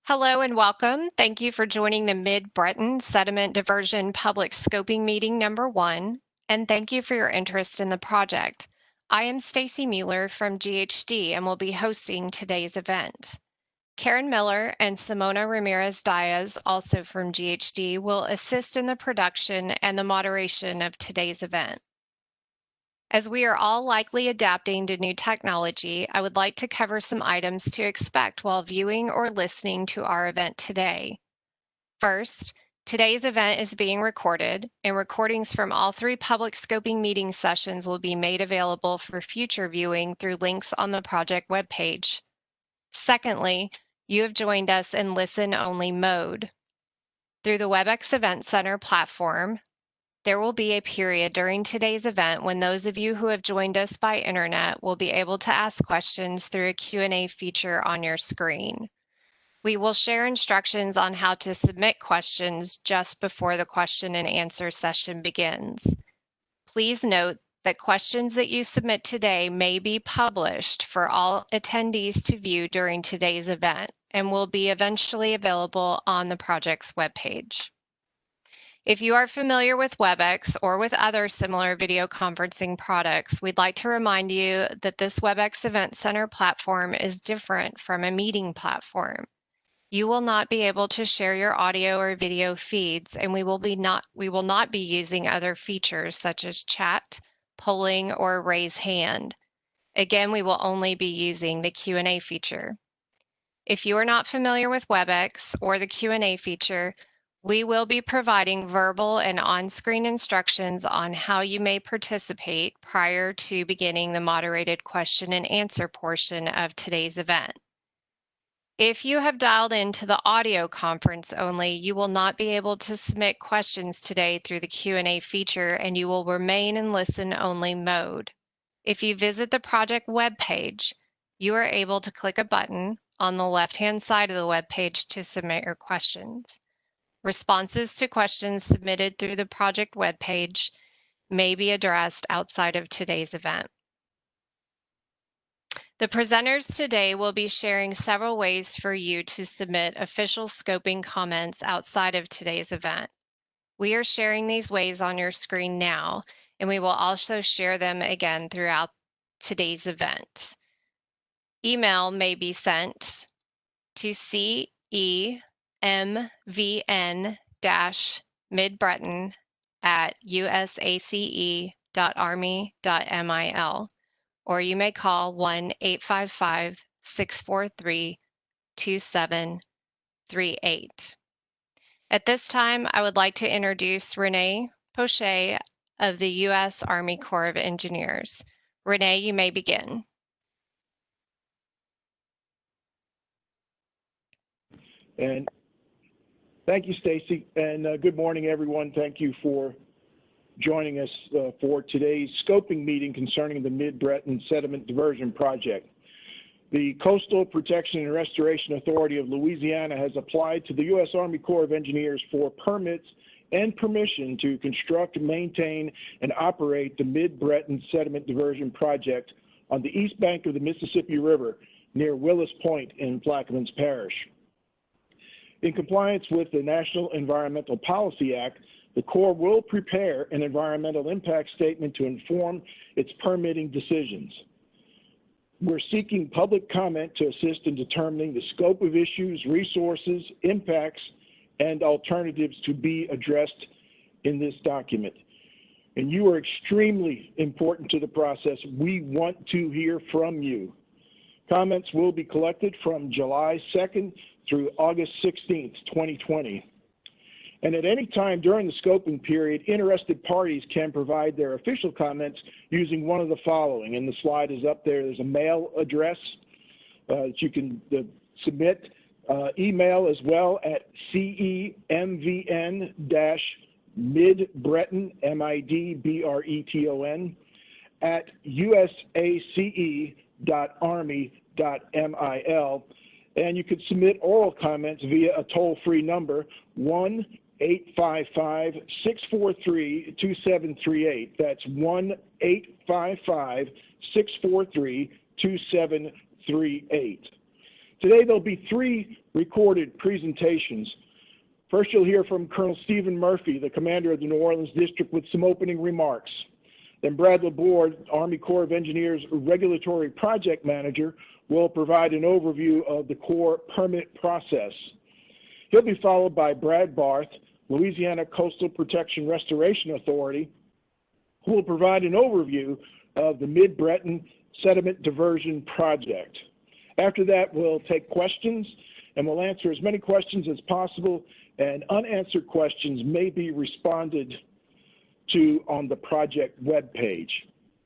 Hello and welcome. Thank you for joining the Mid-Breton Sediment Diversion Public Scoping Meeting number 1, and thank you for your interest in the project. I am Stacy Mueller from GHD and will be hosting today's event. Karen Miller and Simona Ramirez-Diaz, also from GHD, will assist in the production and the moderation of today's event. As we are all likely adapting to new technology, I would like to cover some items to expect while viewing or listening to our event today. First, today's event is being recorded, and recordings from all 3 public scoping meeting sessions will be made available for future viewing through links on the project webpage. Secondly, you have joined us in listen-only mode. Through the Webex Event Center platform, there will be a period during today's event when those of you who have joined us by internet will be able to ask questions through a Q&A feature on your screen. We will share instructions on how to submit questions just before the question and answer session begins. Please note that questions that you submit today may be published for all attendees to view during today's event and will be eventually available on the project's webpage. If you are familiar with Webex or with other similar video conferencing products, we'd like to remind you that this Webex Event Center platform is different from a meeting platform. You will not be able to share your audio or video feeds, and we will not be using other features such as chat, polling, or raise hand. Again, we will only be using the Q&A feature. If you are not familiar with Webex or the Q&A feature, we will be providing verbal and on-screen instructions on how you may participate prior to beginning the moderated question and answer portion of today's event. If you have dialed into the audio conference only, you will not be able to submit questions today through the Q&A feature, and you will remain in listen-only mode. If you visit the project webpage, you are able to click a button on the left-hand side of the webpage to submit your questions. Responses to questions submitted through the project webpage may be addressed outside of today's event. The presenters today will be sharing several ways for you to submit official scoping comments outside of today's event. We are sharing these ways on your screen now, and we will also share them again throughout today's event. Email may be sent to CEMVN-Mid-Breton@usace.army.mil, or you may call 1-855-643-2738. At this time, I would like to introduce Renee Pochet of the U.S. Army Corps of Engineers. Renee, you may begin. And thank you, Stacy, and good morning, everyone. Thank you for joining us for today's scoping meeting concerning the Mid-Breton Sediment Diversion Project. The Coastal Protection and Restoration Authority of Louisiana has applied to the U.S. Army Corps of Engineers for permits and permission to construct, maintain, and operate the Mid-Breton Sediment Diversion Project on the east bank of the Mississippi River near Willis Point in Plaquemines Parish. In compliance with the National Environmental Policy Act, the Corps will prepare an environmental impact statement to inform its permitting decisions. We're seeking public comment to assist in determining the scope of issues, resources, impacts, and alternatives to be addressed in this document. And you are extremely important to the process. We want to hear from you. Comments will be collected from July 2nd through August 16th, 2020. And at any time during the scoping period, interested parties can provide their official comments using one of the following. And the slide is up there. There's a mail address that you can submit. Email as well at CEMVN-Mid-Breton, MIDBRETON, at USACE.army.mil. And you could submit oral comments via a toll-free number, 1-855-643-2738. That's 1-855-643-2738. Today there'll be 3 recorded presentations. First, you'll hear from Colonel Stephen Murphy, the commander of the New Orleans District, with some opening remarks. Then Brad Laborde, Army Corps of Engineers Regulatory Project Manager, will provide an overview of the Corps permit process. He'll be followed by Brad Barth, Louisiana Coastal Protection Restoration Authority, who will provide an overview of the Mid-Breton Sediment Diversion Project. After that, we'll take questions, and we'll answer as many questions as possible, and unanswered questions may be responded to on the project webpage.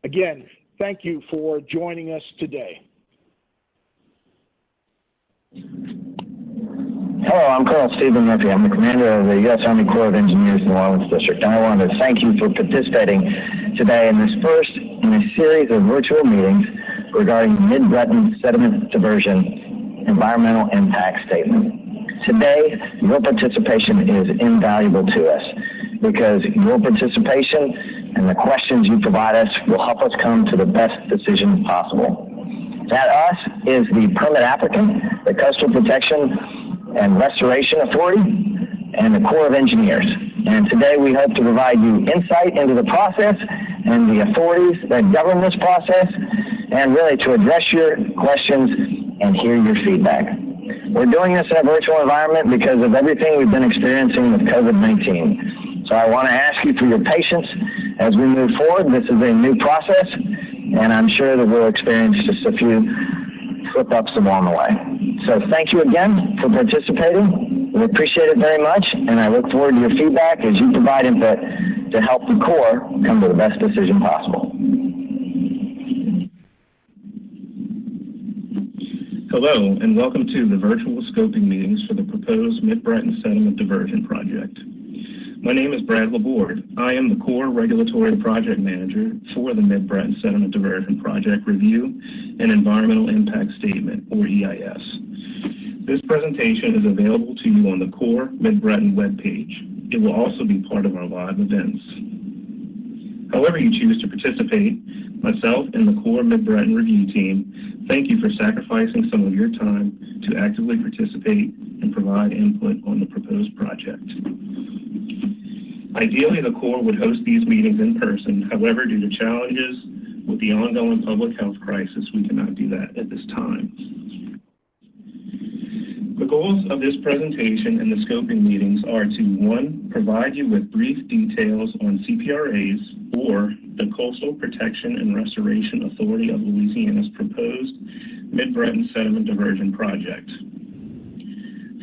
Again, thank you for joining us today. Hello, I'm Colonel Stephen Murphy. I'm the commander of the U.S. Army Corps of Engineers New Orleans District, and I want to thank you for participating today in this first in a series of virtual meetings regarding the Mid-Breton Sediment Diversion Environmental Impact Statement. Today, your participation is invaluable to us because your participation and the questions you provide us will help us come to the best decision possible. That us is the permit applicant, the Coastal Protection and Restoration Authority, and the Corps of Engineers. And today we hope to provide you insight into the process and the authorities that govern this process, and really to address your questions and hear your feedback. We're doing this in a virtual environment because of everything we've been experiencing with COVID-19. So I want to ask you for your patience as we move forward. This is a new process, and I'm sure that we'll experience just a few slip-ups along the way. So thank you again for participating. We appreciate it very much, and I look forward to your feedback as you provide input to help the Corps come to the best decision possible. Hello, and welcome to the virtual scoping meetings for the proposed Mid-Breton Sediment Diversion Project. My name is Brad Laborde. I am the Corps Regulatory Project Manager for the Mid-Breton Sediment Diversion Project Review and Environmental Impact Statement, or EIS. This presentation is available to you on the Corps Mid-Breton webpage. It will also be part of our live events. However you choose to participate, myself and the Corps Mid-Breton Review Team thank you for sacrificing some of your time to actively participate and provide input on the proposed project. Ideally, the Corps would host these meetings in person. However, due to challenges with the ongoing public health crisis, we cannot do that at this time. The goals of this presentation and the scoping meetings are to, 1, provide you with brief details on CPRA's or the Coastal Protection and Restoration Authority of Louisiana's proposed Mid-Breton Sediment Diversion Project.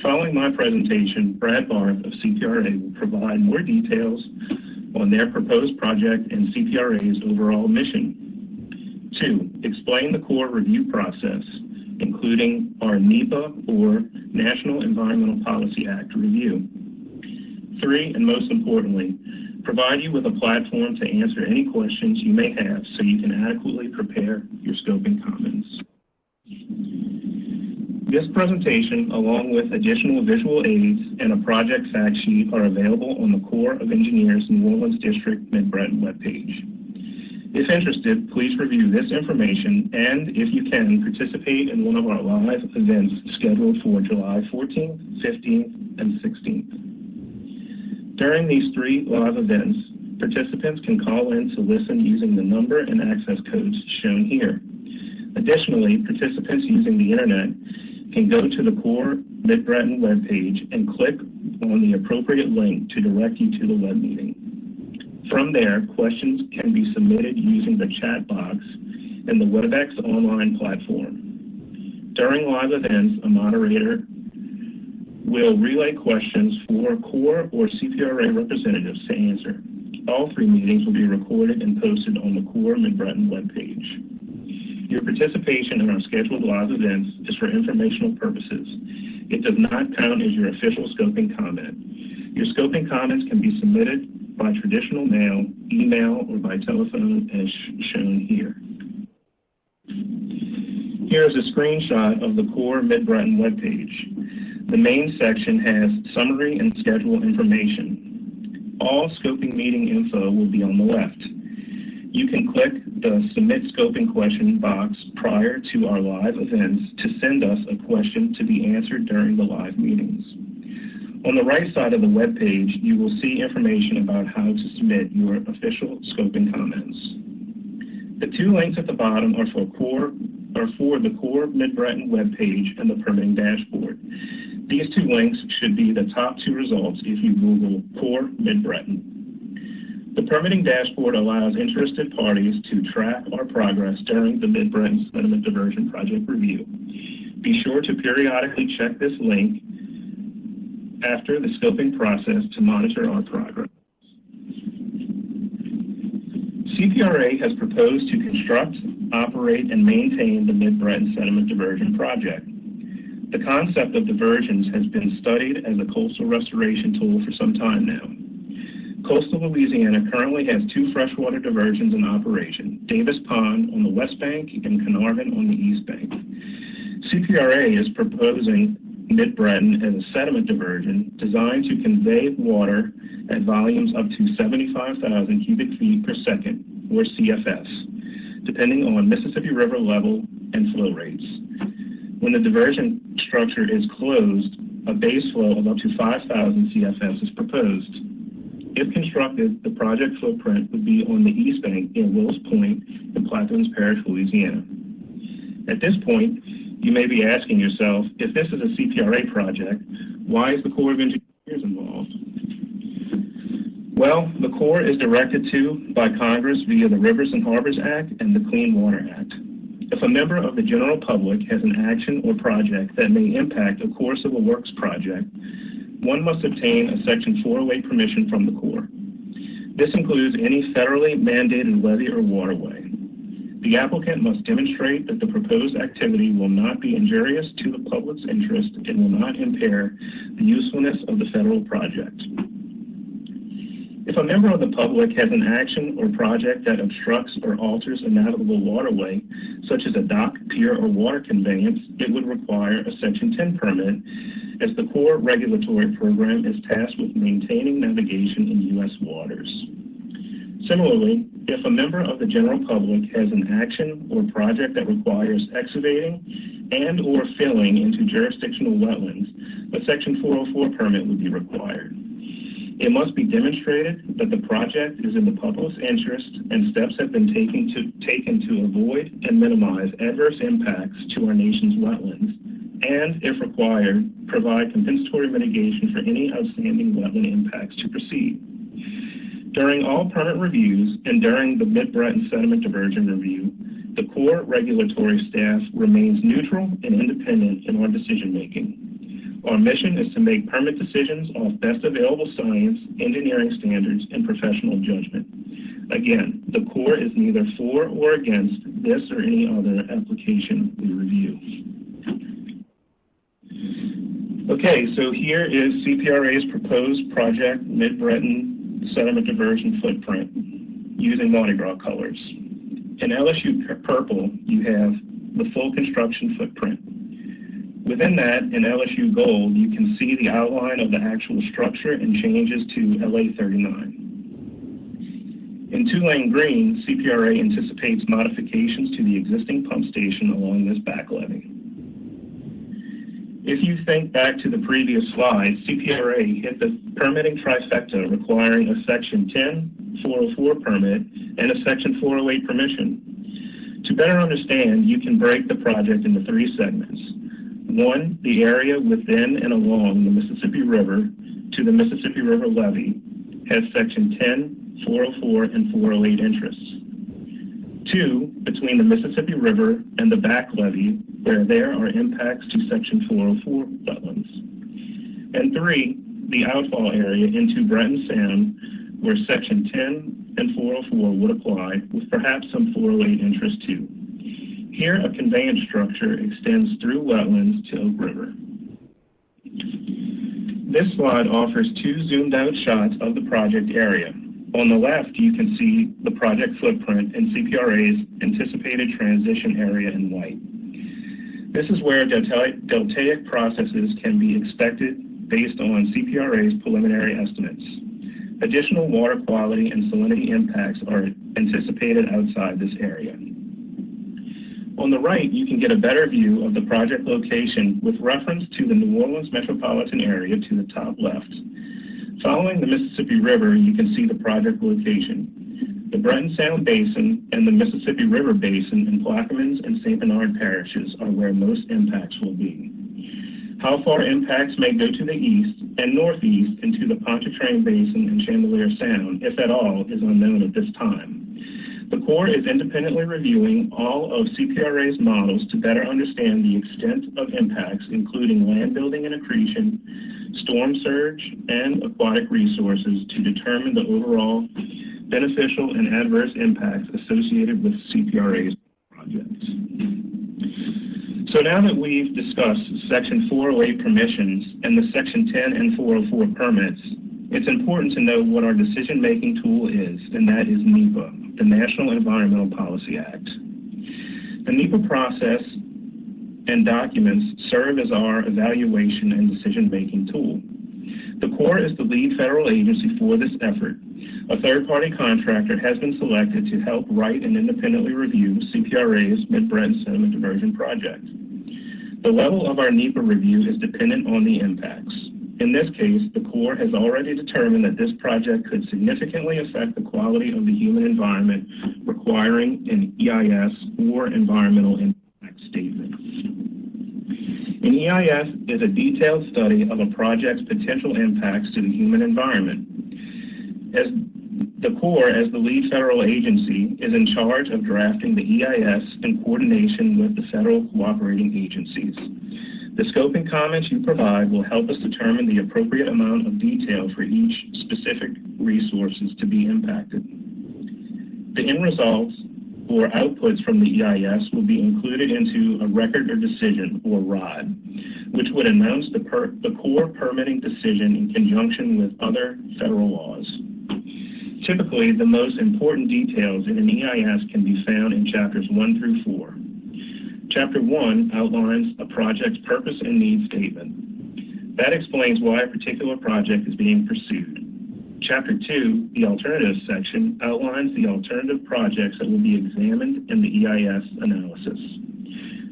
Following my presentation, Brad Barth of CPRA will provide more details on their proposed project and CPRA's overall mission. 2, explain the Corps review process, including our NEPA or National Environmental Policy Act review. 3, and most importantly, provide you with a platform to answer any questions you may have so you can adequately prepare your scoping comments. This presentation, along with additional visual aids and a project fact sheet, are available on the Corps of Engineers New Orleans District Mid-Breton webpage. If interested, please review this information and, if you can, participate in one of our live events scheduled for July 14th, 15th, and 16th. During these 3 live events, participants can call in to listen using the number and access codes shown here. Additionally, participants using the Internet can go to the Corps Mid-Breton webpage and click on the appropriate link to direct you to the web meeting. From there, questions can be submitted using the chat box in the Webex online platform. During live events, a moderator will relay questions for Corps or CPRA representatives to answer. All 3 meetings will be recorded and posted on the Corps Mid-Breton webpage. Your participation in our scheduled live events is for informational purposes. It does not count as your official scoping comment. Your scoping comments can be submitted by traditional mail, email, or by telephone as shown here. Here is a screenshot of the Corps Mid-Breton webpage. The main section has summary and schedule information. All scoping meeting info will be on the left. You can click the Submit Scoping Question box prior to our live events to send us a question to be answered during the live meetings. On the right side of the web page, you will see information about how to submit your official scoping comments. The two links at the bottom are for the core Mid-Breton web page and the permitting dashboard. These two links should be the top two results if you Google core Mid-Breton. The permitting dashboard allows interested parties to track our progress during the Mid-Breton Sediment Diversion Project review. Be sure to periodically check this link after the scoping process to monitor our progress. CPRA has proposed to construct, operate, and maintain the Mid-Breton Sediment Diversion Project. The concept of diversions has been studied as a coastal restoration tool for some time now. Coastal Louisiana currently has two freshwater diversions in operation, Davis Pond on the west bank and Carnarvon on the east bank. CPRA is proposing Mid-Breton as a sediment diversion designed to convey water at volumes up to 75,000 cubic feet per second, or CFS, depending on Mississippi River level and flow rates. When the diversion structure is closed, a base flow of up to 5,000 CFS is proposed. If constructed, the project footprint would be on the east bank in Wills Point in Plaquemines Parish, Louisiana. At this point, you may be asking yourself, if this is a CPRA project, why is the Corps of Engineers involved? Well, the Corps is directed to by Congress via the Rivers and Harbors Act and the Clean Water Act. If a member of the general public has an action or project that may impact a Corps Civil Works project, one must obtain a Section 408 permission from the Corps. This includes any federally mandated levee or waterway. The applicant must demonstrate that the proposed activity will not be injurious to the public's interest and will not impair the usefulness of the federal project. If a member of the public has an action or project that obstructs or alters a navigable waterway, such as a dock, pier, or water conveyance, it would require a Section 10 permit, as the Corps regulatory program is tasked with maintaining navigation in U.S. waters. Similarly, if a member of the general public has an action or project that requires excavating and or filling into jurisdictional wetlands, a Section 404 permit would be required. It must be demonstrated that the project is in the public's interest and steps have been taken to avoid and minimize adverse impacts to our nation's wetlands, and, if required, provide compensatory mitigation for any outstanding wetland impacts to proceed. During all permit reviews and during the Mid-Breton Sediment Diversion Review, the Corps regulatory staff remains neutral and independent in our decision-making. Our mission is to make permit decisions off best available science, engineering standards, and professional judgment. Again, the Corps is neither for or against this or any other application we review. Okay, so here is CPRA's proposed project Mid-Breton Sediment Diversion footprint using Mardi Gras colors. In LSU purple, you have the full construction footprint. Within that, in LSU gold, you can see the outline of the actual structure and changes to LA 39. In two-lane green, CPRA anticipates modifications to the existing pump station along this back levee. If you think back to the previous slide, CPRA hit the permitting trifecta requiring a Section 10 404 permit and a Section 408 permission. To better understand, you can break the project into three segments. One, the area within and along the Mississippi River to the Mississippi River levee has Section 10, 404, and 408 interests. Two, between the Mississippi River and the back levee, where there are impacts to Section 404 wetlands. And three, the outfall area into Breton Sound, where Section 10 and 404 would apply, with perhaps some 408 interest too. Here, a conveyance structure extends through wetlands to Oak River. This slide offers two zoomed-out shots of the project area. On the left, you can see the project footprint and CPRA's anticipated transition area in white. This is where deltaic processes can be expected based on CPRA's preliminary estimates. Additional water quality and salinity impacts are anticipated outside this area. On the right, you can get a better view of the project location with reference to the New Orleans metropolitan area to the top left. Following the Mississippi River, you can see the project location. The Breton Sound Basin and the Mississippi River Basin in Plaquemines and St. Bernard parishes are where most impacts will be. How far impacts may go to the east and northeast into the Pontchartrain Basin and Chandelier Sound, if at all, is unknown at this time. The Corps is independently reviewing all of CPRA's models to better understand the extent of impacts, including land building and accretion, storm surge, and aquatic resources to determine the overall beneficial and adverse impacts associated with CPRA's projects. So now that we've discussed Section 408 permissions and the Section 10 and 404 permits, it's important to know what our decision-making tool is, and that is NEPA, the National Environmental Policy Act. The NEPA process and documents serve as our evaluation and decision-making tool. The Corps is the lead federal agency for this effort. A third-party contractor has been selected to help write and independently review CPRA's Mid-Breton Sediment Diversion project. The level of our NEPA review is dependent on the impacts. In this case, the Corps has already determined that this project could significantly affect the quality of the human environment, requiring an EIS or environmental impact statement. An EIS is a detailed study of a project's potential impacts to the human environment. As the Corps, as the lead federal agency, is in charge of drafting the EIS in coordination with the federal cooperating agencies. The scoping comments you provide will help us determine the appropriate amount of detail for each specific resources to be impacted. The end results or outputs from the EIS will be included into a record of decision, or ROD, which would announce the Corps permitting decision in conjunction with other federal laws. Typically, the most important details in an EIS can be found in Chapters 1 through 4. Chapter 1 outlines a project's purpose and need statement. That explains why a particular project is being pursued. Chapter 2, the alternatives section, outlines the alternative projects that will be examined in the EIS analysis.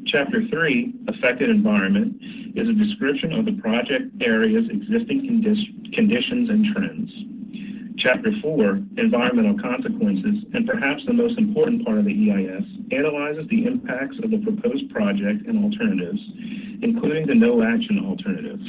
Chapter 3, affected environment, is a description of the project area's existing conditions and trends. Chapter 4, environmental consequences, and perhaps the most important part of the EIS, analyzes the impacts of the proposed project and alternatives, including the no-action alternative.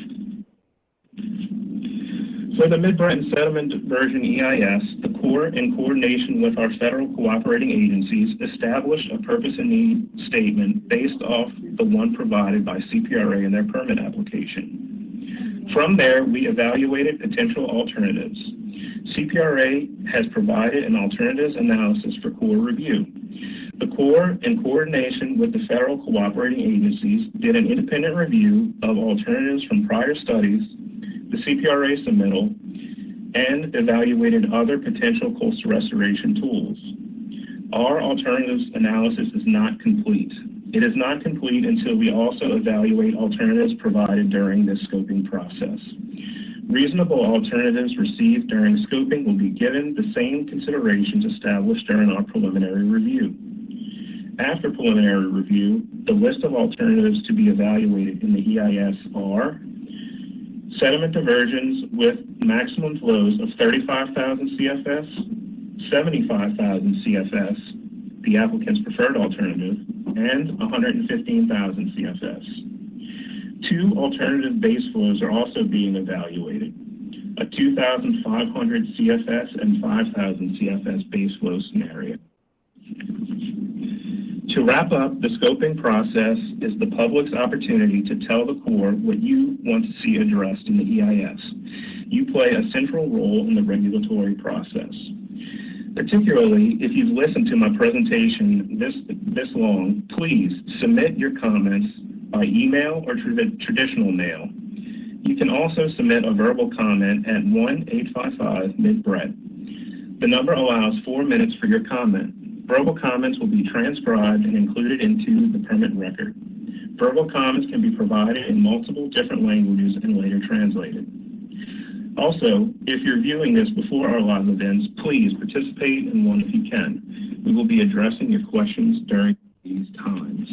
For the Mid-Breton Sediment Diversion EIS, the Corps, in coordination with our federal cooperating agencies, established a purpose and need statement based off the one provided by CPRA in their permit application. From there, we evaluated potential alternatives. CPRA has provided an alternatives analysis for Corps review. The Corps, in coordination with the federal cooperating agencies, did an independent review of alternatives from prior studies, the CPRA submittal, and evaluated other potential coastal restoration tools. Our alternatives analysis is not complete. It is not complete until we also evaluate alternatives provided during this scoping process. Reasonable alternatives received during scoping will be given the same considerations established during our preliminary review. After preliminary review, the list of alternatives to be evaluated in the EIS are sediment diversions with maximum flows of 35,000 CFS, 75,000 CFS, the applicant's preferred alternative, and 115,000 CFS. Two alternative base flows are also being evaluated, a 2,500 CFS and 5,000 CFS base flow scenario. To wrap up, the scoping process is the public's opportunity to tell the Corps what you want to see addressed in the EIS. You play a central role in the regulatory process. Particularly, if you've listened to my presentation this long, please submit your comments by email or traditional mail. You can also submit a verbal comment at 1-855-MID-BRET. The number allows 4 minutes for your comment. Verbal comments will be transcribed and included into the permit record. Verbal comments can be provided in multiple different languages and later translated. Also, if you're viewing this before our live events, please participate in one if you can. We will be addressing your questions during these times.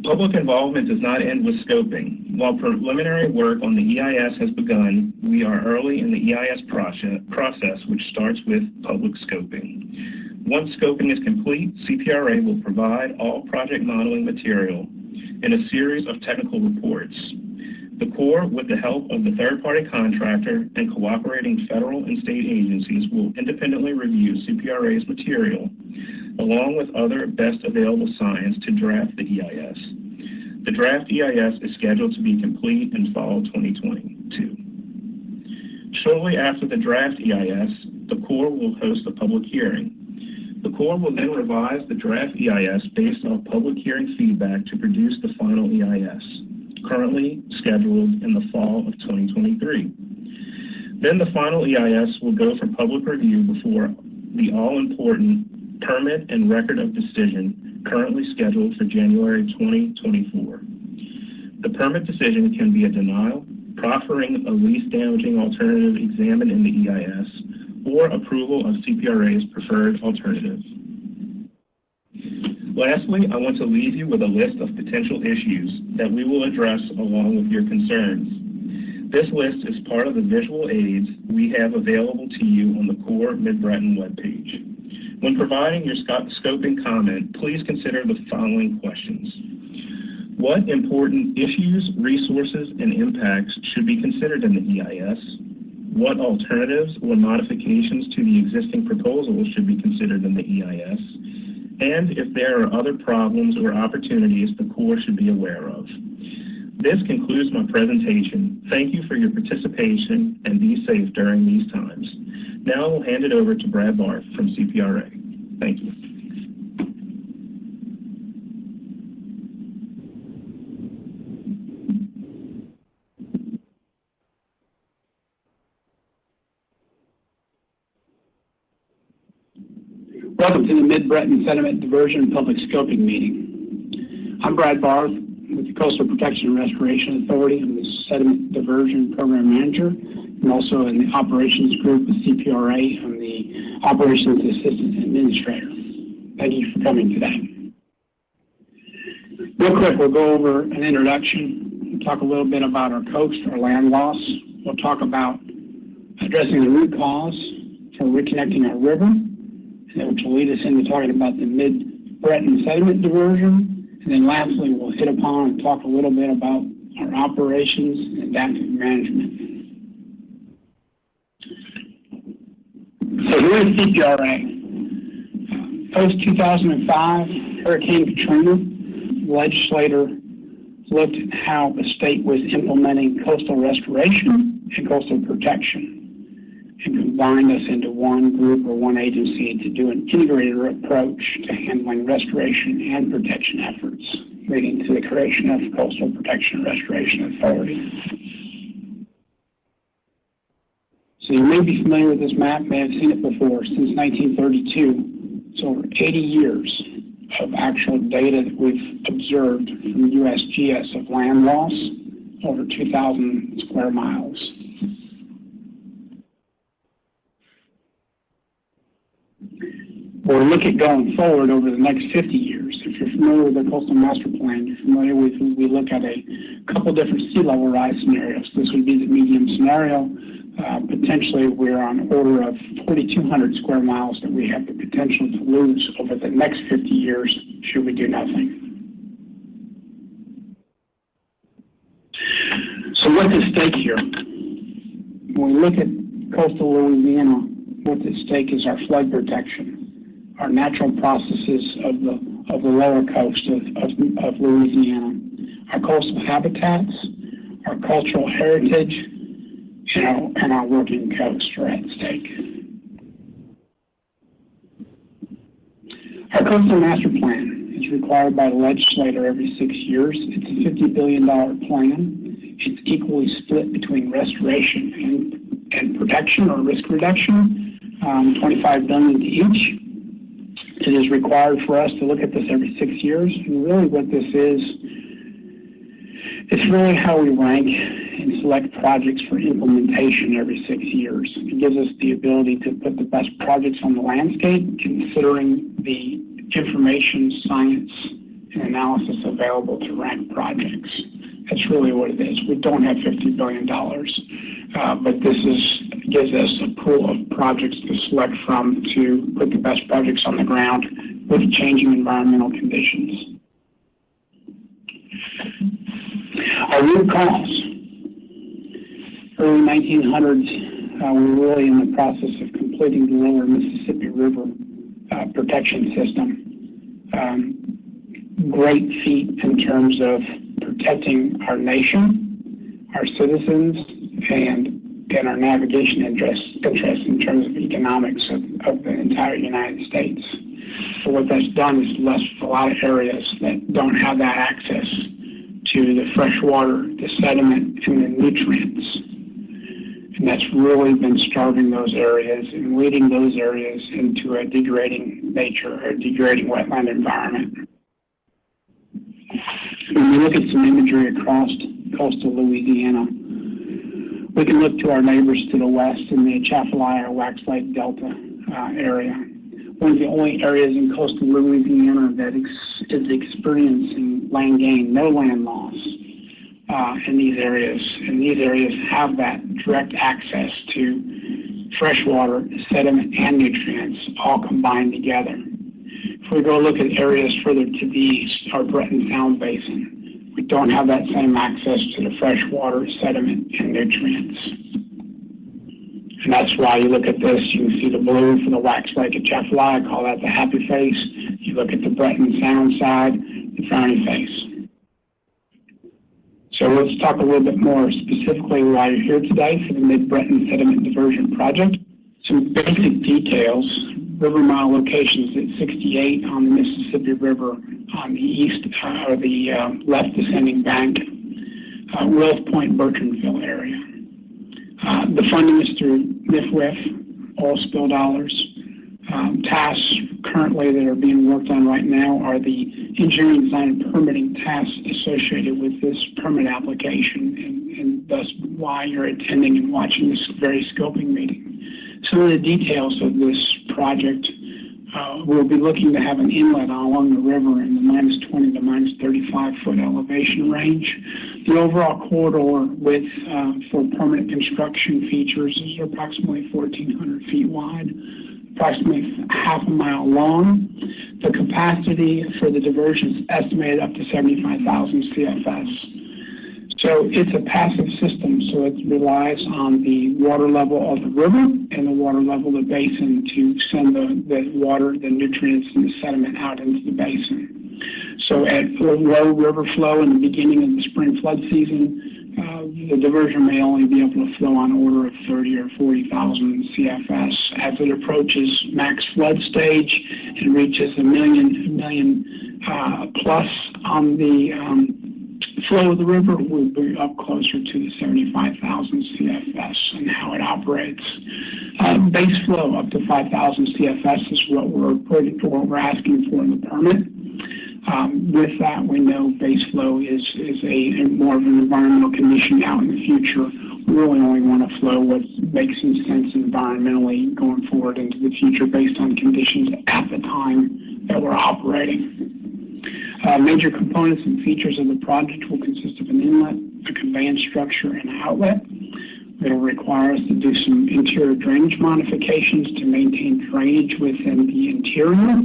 Public involvement does not end with scoping. While preliminary work on the EIS has begun, we are early in the EIS process, which starts with public scoping. Once scoping is complete, CPRA will provide all project modeling material in a series of technical reports. The Corps, with the help of the third-party contractor and cooperating federal and state agencies, will independently review CPRA's material, along with other best available science to draft the EIS. The draft EIS is scheduled to be complete in fall 2022. Shortly after the draft EIS, the Corps will host a public hearing. The Corps will then revise the draft EIS based on public hearing feedback to produce the final EIS, currently scheduled in the fall of 2023. Then the final EIS will go for public review before the all-important permit and record of decision, currently scheduled for January 2024. The permit decision can be a denial, proffering a least damaging alternative examined in the EIS, or approval of CPRA's preferred alternative. Lastly, I want to leave you with a list of potential issues that we will address along with your concerns. This list is part of the visual aids we have available to you on the Corps Mid-Breton webpage. When providing your scoping comment, please consider the following questions. What important issues, resources, and impacts should be considered in the EIS? What alternatives or modifications to the existing proposals should be considered in the EIS? And if there are other problems or opportunities the Corps should be aware of. This concludes my presentation. Thank you for your participation and be safe during these times. Now I will hand it over to Brad Barth from CPRA. Thank you. Welcome to the Mid-Breton Sediment Diversion Public Scoping Meeting. I'm Brad Barth with the Coastal Protection and Restoration Authority. I'm the Sediment Diversion Program Manager and also in the Operations Group with CPRA. I'm the Operations Assistant Administrator. Thank you for coming today. Real quick, we'll go over an introduction. We'll talk a little bit about our coast, our land loss. We'll talk about addressing the root cause for reconnecting our river, which will lead us into talking about the Mid-Breton Sediment Diversion. And then lastly, we'll hit upon and talk a little bit about our operations and adaptive management. So here is CPRA. Post-2005, Hurricane Katrina, the legislator looked at how the state was implementing coastal restoration and coastal protection, and combined us into one group or one agency to do an integrated approach to handling restoration and protection efforts, leading to the creation of Coastal Protection and Restoration Authority. So you may be familiar with this map, may have seen it before. Since 1932, it's over 80 years of actual data that we've observed from USGS of land loss, over 2,000 square miles. Or look at going forward over the next 50 years. If you're familiar with the Coastal Master Plan, you're familiar with, we look at a couple different sea level rise scenarios. This would be the medium scenario. Potentially, we're on order of 4,200 square miles that we have the potential to lose over the next 50 years should we do nothing. So what's at stake here? When we look at coastal Louisiana, what's at stake is our flood protection, our natural processes of the lower coast of Louisiana, our coastal habitats, our cultural heritage, and our working coast are at stake. Our Coastal Master Plan is required by the legislator every 6 years. It's a $50 billion plan. It's equally split between restoration and protection or risk reduction, $25 billion to each. It is required for us to look at this every 6 years. And really what this is, it's really how we rank and select projects for implementation every 6 years. It gives us the ability to put the best projects on the landscape, considering the information, science, and analysis available to rank projects. That's really what it is. We don't have $50 billion, but this gives us a pool of projects to select from to put the best projects on the ground with changing environmental conditions. Our root cause. Early 1900s, we were really in the process of completing the lower Mississippi River protection system. Great feat in terms of protecting our nation, our citizens, and our navigation interests in terms of economics of the entire United States. So what that's done is left a lot of areas that don't have that access to the fresh water, the sediment, and the nutrients. And that's really been starving those areas and leading those areas into a degrading nature or degrading wetland environment. When we look at some imagery across coastal Louisiana, we can look to our neighbors to the west in the Atchafalaya or Wax Lake Delta area. One of the only areas in coastal Louisiana that is experiencing land gain, no land loss in these areas. And these areas have that direct access to fresh water, sediment, and nutrients all combined together. If we go look at areas further to the east, our Breton Sound Basin, we don't have that same access to the fresh water, sediment, and nutrients. And that's why you look at this, you can see the blue for the Wax Lake Atchafalaya, call that the happy face. You look at the Breton Sound side, the frowny face. So let's talk a little bit more specifically why you're here today for the Mid-Breton Sediment Diversion Project. Some basic details. River mile locations at 68 on the Mississippi River on the east or the left descending bank, Wills Point, Bertrandville area. The funding is through MIFWIF, oil spill dollars. Tasks currently that are being worked on right now are the engineering design and permitting tasks associated with this permit application, and thus why you're attending and watching this very scoping meeting. Some of the details of this project, we'll be looking to have an inlet along the river in the -20 to -35 foot elevation range. The overall corridor width for permanent construction features is approximately 1,400 feet wide, approximately half a mile long. The capacity for the diversion is estimated up to 75,000 CFS. So it's a passive system, so it relies on the water level of the river and the water level of the basin to send the water, the nutrients, and the sediment out into the basin. So at low river flow in the beginning of the spring flood season, the diversion may only be able to flow on order of 30 or 40,000 CFS. As it approaches max flood stage and reaches a million plus on the flow of the river, will be up closer to the 75,000 CFS and how it operates. Base flow up to 5,000 CFS is what we're asking for in the permit. With that, we know base flow is a more of an environmental condition out in the future. We really only want to flow what makes some sense environmentally going forward into the future based on conditions at the time that we're operating. Major components and features of the project will consist of an inlet, a conveyance structure, and an outlet. It'll require us to do some interior drainage modifications to maintain drainage within the interior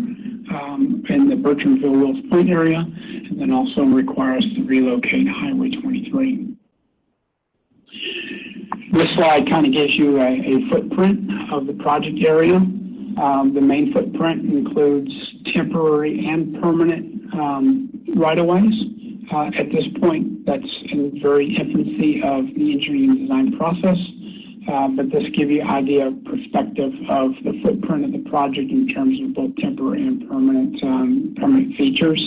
in the Bertrandville-Wills Point area, and then also require us to relocate Highway 23. This slide kind of gives you a footprint of the project area. The main footprint includes temporary and permanent right-of-ways. At this point, that's in the very infancy of the engineering design process, but this gives you an idea of perspective of the footprint of the project in terms of both temporary and permanent features.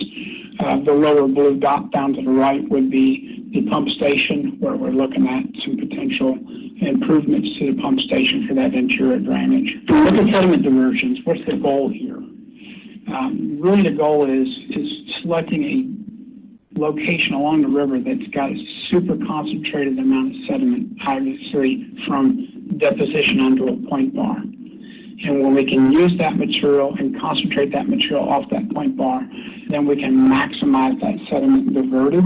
The lower blue dot down to the right would be the pump station, where we're looking at some potential improvements to the pump station for that interior drainage. Look at sediment diversions. What's the goal here? Really the goal is selecting a location along the river that's got a super concentrated amount of sediment, obviously from deposition onto a point bar. And when we can use that material and concentrate that material off that point bar, then we can maximize that sediment diverted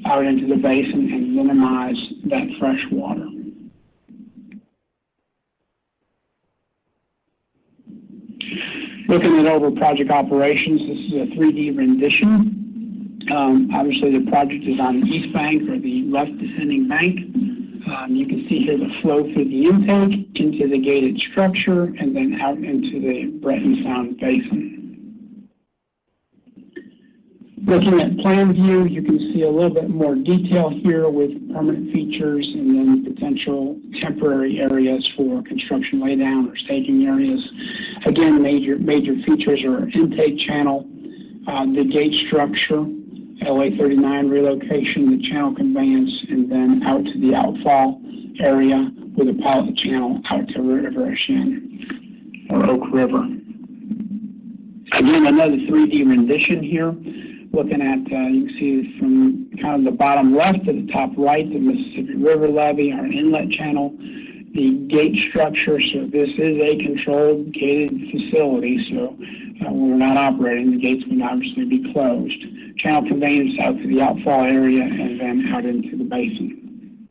out into the basin and minimize that fresh water. Looking at over project operations, this is a 3D rendition. Obviously, the project is on the east bank or the left descending bank. You can see here the flow through the intake into the gated structure and then out into the Breton Sound Basin. Looking at plan view, you can see a little bit more detail here with permanent features and then potential temporary areas for construction laydown or staging areas. Again, major features are intake channel, the gate structure, LA39 relocation, the channel conveyance, and then out to the outfall area with a pilot channel out to River Shen or Oak River. Again, another 3D rendition here. Looking at, you can see from kind of the bottom left to the top right, the Mississippi River levee, our inlet channel, the gate structure. So this is a controlled gated facility. So when we're not operating, the gates would obviously be closed. Channel conveyance out to the outfall area and then out into the basin.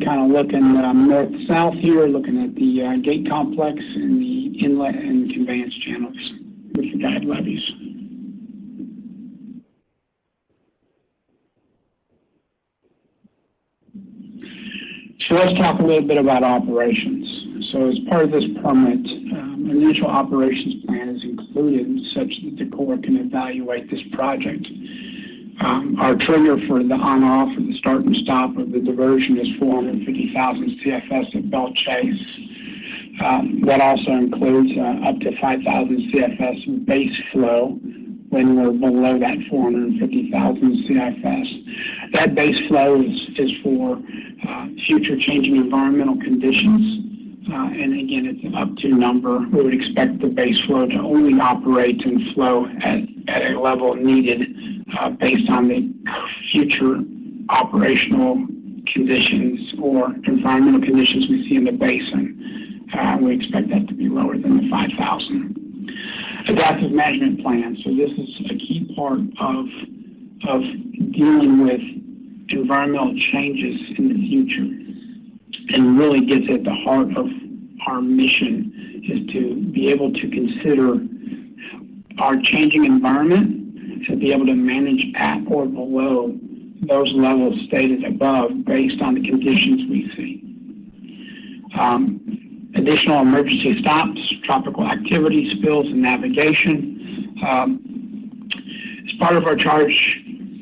Kind of looking north-south here, looking at the gate complex and the inlet and conveyance channels with the guide levees. So let's talk a little bit about operations. So as part of this permit, an initial operations plan is included such that the Corps can evaluate this project. Our trigger for the on-off or the start and stop of the diversion is 450,000 CFS at Belle Chase. That also includes up to 5,000 CFS base flow when we're below that 450,000 CFS. That base flow is for future changing environmental conditions. And again, it's an up to number. We would expect the base flow to only operate and flow at a level needed based on the future operational conditions or environmental conditions we see in the basin. We expect that to be lower than the 5,000. Adaptive management plan. So this is a key part of dealing with environmental changes in the future, and really gets at the heart of our mission is to be able to consider our changing environment to be able to manage at or below those levels stated above based on the conditions we see. Additional emergency stops, tropical activity, spills, and navigation. As part of our charge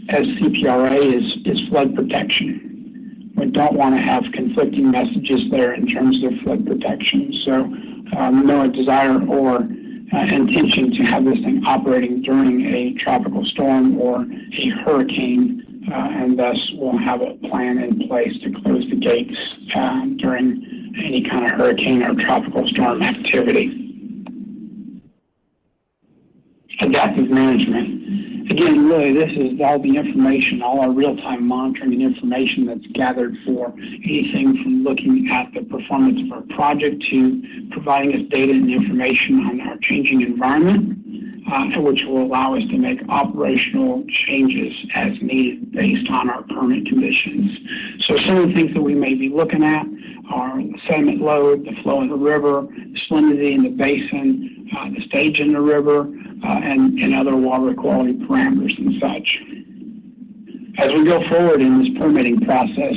as CPRA is flood protection. We don't want to have conflicting messages there in terms of flood protection. So no desire or intention to have this thing operating during a tropical storm or a hurricane, and thus we'll have a plan in place to close the gates during any kind of hurricane or tropical storm activity. Adaptive management. Again, really, this is all the information, all our real-time monitoring and information that's gathered for anything from looking at the performance of our project to providing us data and information on our changing environment, which will allow us to make operational changes as needed based on our permit conditions. So some of the things that we may be looking at are the sediment load, the flow in the river, the salinity in the basin, the stage in the river, and other water quality parameters and such. As we go forward in this permitting process,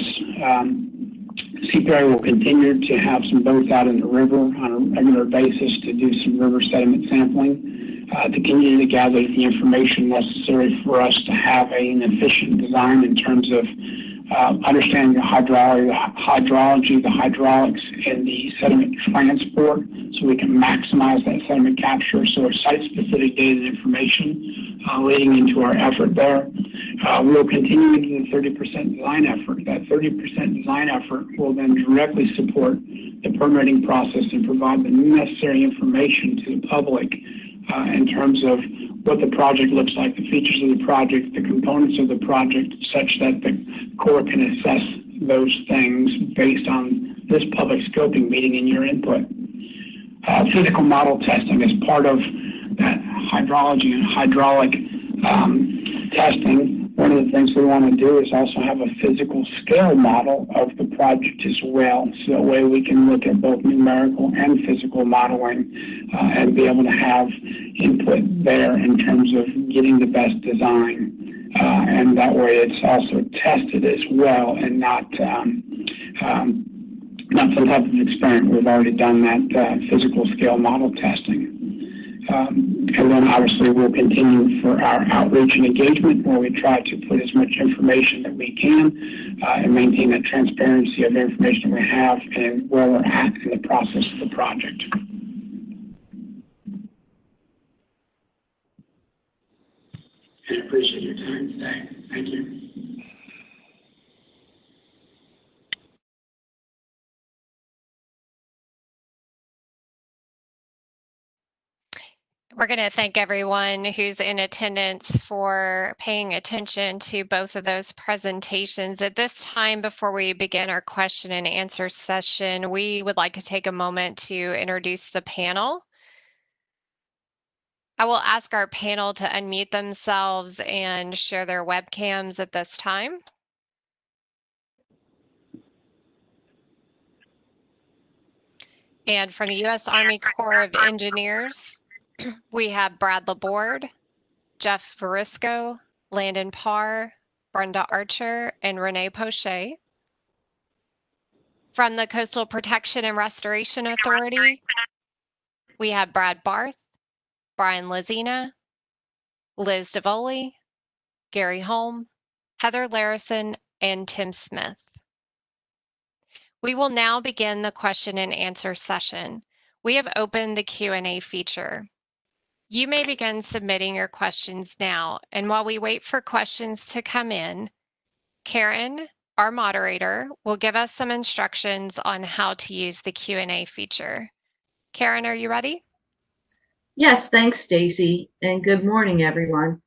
CPRA will continue to have some boats out in the river on a regular basis to do some river sediment sampling, to continue to gather the information necessary for us to have an efficient design in terms of understanding the hydrology, the hydraulics, and the sediment transport, so we can maximize that sediment capture. So our site-specific data and information leading into our effort there. We'll continue into the 30% design effort. That 30% design effort will then directly support the permitting process and provide the necessary information to the public in terms of what the project looks like, the features of the project, the components of the project, such that the Corps can assess those things based on this public scoping meeting and your input. Physical model testing is part of that hydrology and hydraulic testing. One of the things we want to do is also have a physical scale model of the project as well. So that way we can look at both numerical and physical modeling and be able to have input there in terms of getting the best design. And that way it's also tested as well and not some type of experiment. We've already done that physical scale model testing. And then obviously we'll continue for our outreach and engagement, where we try to put as much information that we can and maintain that transparency of the information we have and where we're at in the process of the project. I appreciate your time today. Thank you. We're going to thank everyone who's in attendance for paying attention to both of those presentations. At this time, before we begin our question and answer session, we would like to take a moment to introduce the panel. I will ask our panel to unmute themselves and share their webcams at this time. And from the U.S. Army Corps of Engineers, we have Brad Laborde, Jeff Verisco, Landon Parr, Brenda Archer, and Renee Pochet. From the Coastal Protection and Restoration Authority, we have Brad Barth, Brian Lazina, Liz DeVoli, Gary Holm, Heather Larison, and Tim Smith. We will now begin the question and answer session. We have opened the Q&A feature. You may begin submitting your questions now, and while we wait for questions to come in, Karen, our moderator, will give us some instructions on how to use the Q&A feature. Karen, are you ready? Yes, thanks, Stacy, and good morning, everyone.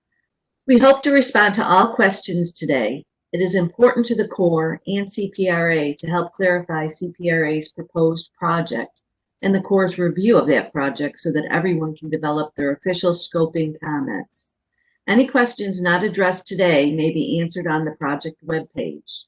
We hope to respond to all questions today. It is important to the Corps and CPRA to help clarify CPRA's proposed project and the Corps' review of that project so that everyone can develop their official scoping comments. Any questions not addressed today may be answered on the project webpage.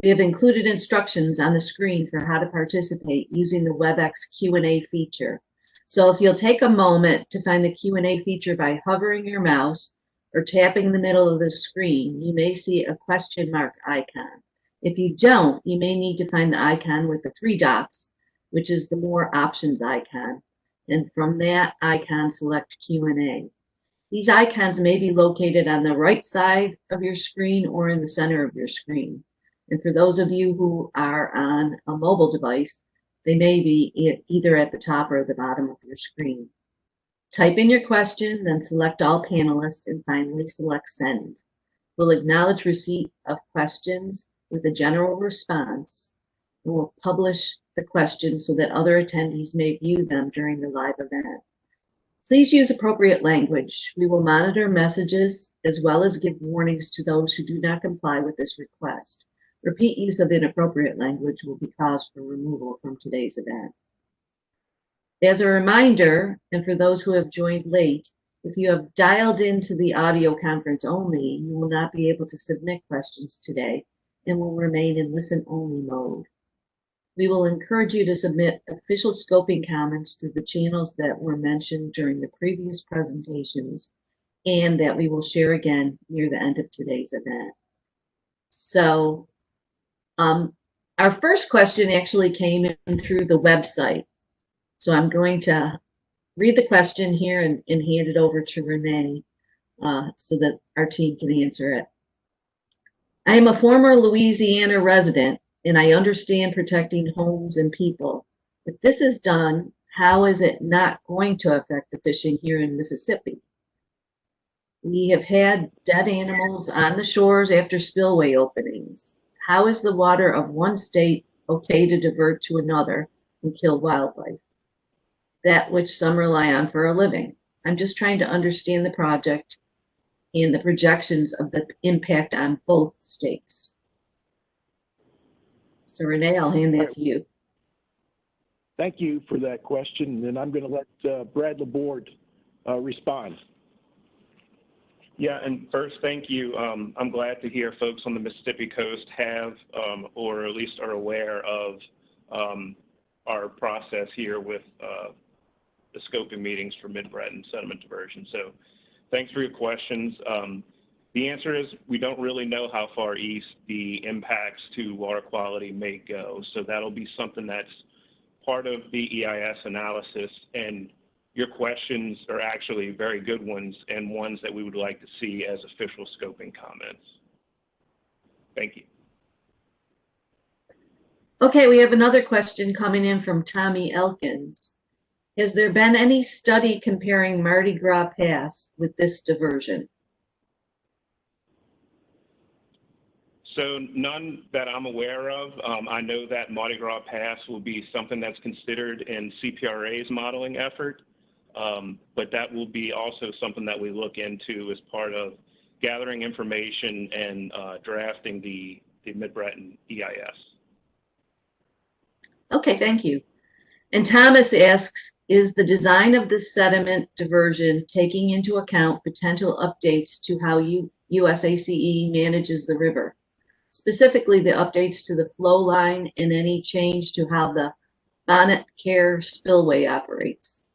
We have included instructions on the screen for how to participate using the Webex Q&A feature. So if you'll take a moment to find the Q&A feature by hovering your mouse or tapping the middle of the screen, you may see a question mark icon. If you don't, you may need to find the icon with the 3 dots, which is the More Options icon. And from that icon, select Q&A. These icons may be located on the right side of your screen or in the center of your screen. And for those of you who are on a mobile device, they may be either at the top or the bottom of your screen. Type in your question, then select All Panelists, and finally select Send. We'll acknowledge receipt of questions with a general response, and we'll publish the questions so that other attendees may view them during the live event. Please use appropriate language. We will monitor messages as well as give warnings to those who do not comply with this request. Repeat use of inappropriate language will be cause for removal from today's event. As a reminder, and for those who have joined late, if you have dialed into the audio conference only, you will not be able to submit questions today and will remain in listen-only mode. We will encourage you to submit official scoping comments through the channels that were mentioned during the previous presentations and that we will share again near the end of today's event. So our first question actually came in through the website. So I'm going to read the question here and hand it over to Renee so that our team can answer it. I am a former Louisiana resident, and I understand protecting homes and people. If this is done, how is it not going to affect the fishing here in Mississippi? We have had dead animals on the shores after spillway openings. How is the water of one state okay to divert to another and kill wildlife, that which some rely on for a living? I'm just trying to understand the project and the projections of the impact on both states. So Renee, I'll hand that to you. Thank you for that question, and I'm going to let Brad Laborde respond. Yeah, and first, thank you. I'm glad to hear folks on the Mississippi coast have, or at least are aware of our process here with the scoping meetings for Mid-Breton sediment diversion. So thanks for your questions. The answer is we don't really know how far east the impacts to water quality may go. So that'll be something that's part of the EIS analysis, and your questions are actually very good ones and ones that we would like to see as official scoping comments. Thank you. Okay, we have another question coming in from Tommy Elkins. Has there been any study comparing Mardi Gras Pass with this diversion? So none that I'm aware of. I know that Mardi Gras Pass will be something that's considered in CPRA's modeling effort, but that will be also something that we look into as part of gathering information and drafting the Mid-Breton EIS. Okay, thank you. And Thomas asks, is the design of the sediment diversion taking into account potential updates to how USACE manages the river? Specifically, the updates to the flow line and any change to how the Bonnet Care spillway operates.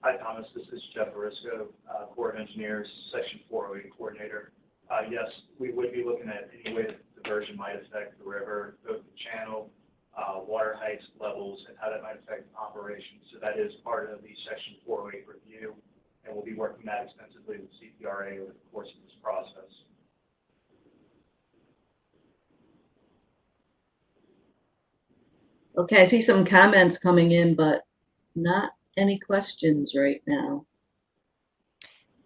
Hi, Thomas. This is Jeff Orisco, Corps of Engineers, Section 408 Coordinator. Yes, we would be looking at any way that the diversion might affect the river, both the channel, water heights, levels, and how that might affect operations. So that is part of the Section 408 review, and we'll be working that extensively with CPRA over the course of this process. Okay, I see some comments coming in, but not any questions right now.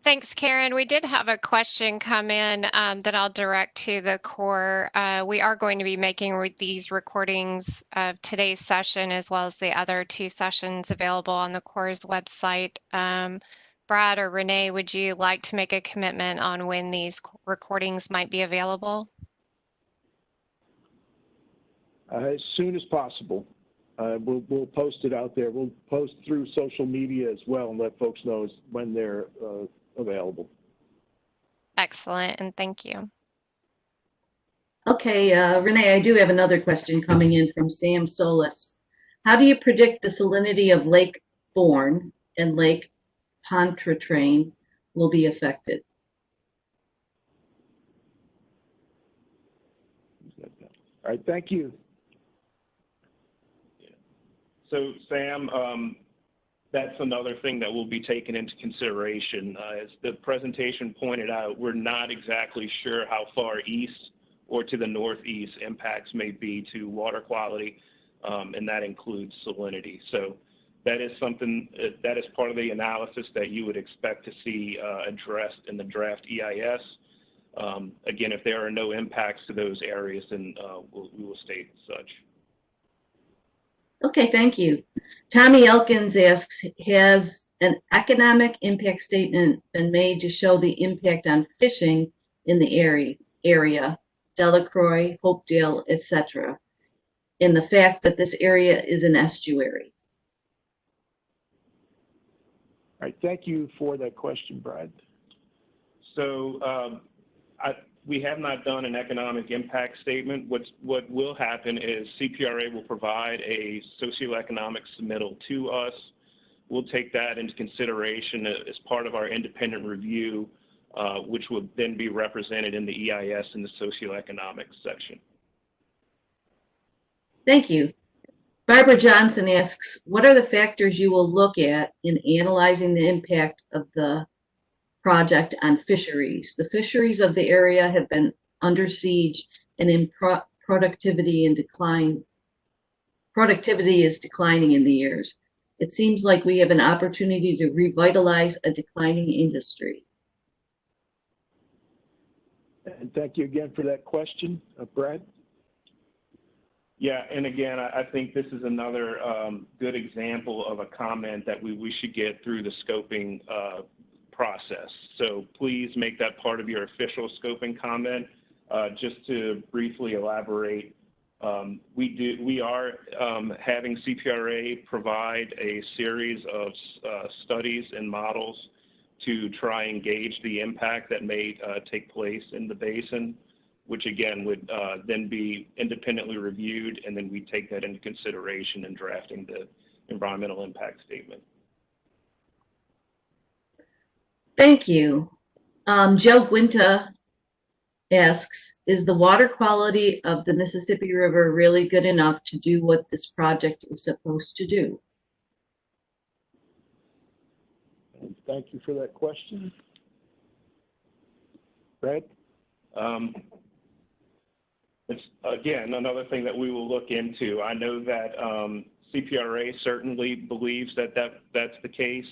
Thanks, Karen. We did have a question come in that I'll direct to the Corps. We are going to be making these recordings of today's session as well as the other two sessions available on the Corps' website. Brad or Renee, would you like to make a commitment on when these recordings might be available? As soon as possible. We'll post it out there. We'll post through social media as well and let folks know when they're available. Excellent, and thank you. Okay, Renee, I do have another question coming in from Sam Solis. How do you predict the salinity of Lake Borgne and Lake Pontchartrain will be affected? All right, thank you. So Sam, that's another thing that will be taken into consideration. As the presentation pointed out, we're not exactly sure how far east or to the northeast impacts may be to water quality, and that includes salinity. So that is something that is part of the analysis that you would expect to see addressed in the draft EIS. Again, if there are no impacts to those areas, then we will state such. Okay, thank you. Tommy Elkins asks, has an economic impact statement been made to show the impact on fishing in the area, Delacroix, Hopedale, etc., in the fact that this area is an estuary? All right, thank you for that question, Brad. So we have not done an economic impact statement. What will happen is CPRA will provide a socioeconomic submittal to us. We'll take that into consideration as part of our independent review, which will then be represented in the EIS in the socioeconomic section. Thank you. Barbara Johnson asks, what are the factors you will look at in analyzing the impact of the project on fisheries? The fisheries of the area have been under siege and in productivity and decline. Productivity is declining in the years. It seems like we have an opportunity to revitalize a declining industry. And thank you again for that question, Brad. Yeah, and again, I think this is another good example of a comment that we should get through the scoping process. So please make that part of your official scoping comment. Just to briefly elaborate, we are having CPRA provide a series of studies and models to try and gauge the impact that may take place in the basin, which again would then be independently reviewed, and then we take that into consideration in drafting the environmental impact statement. Thank you. Joe Guinta asks, is the water quality of the Mississippi River really good enough to do what this project is supposed to do? Thank you for that question. Brad? It's, again, another thing that we will look into. I know that CPRA certainly believes that that's the case,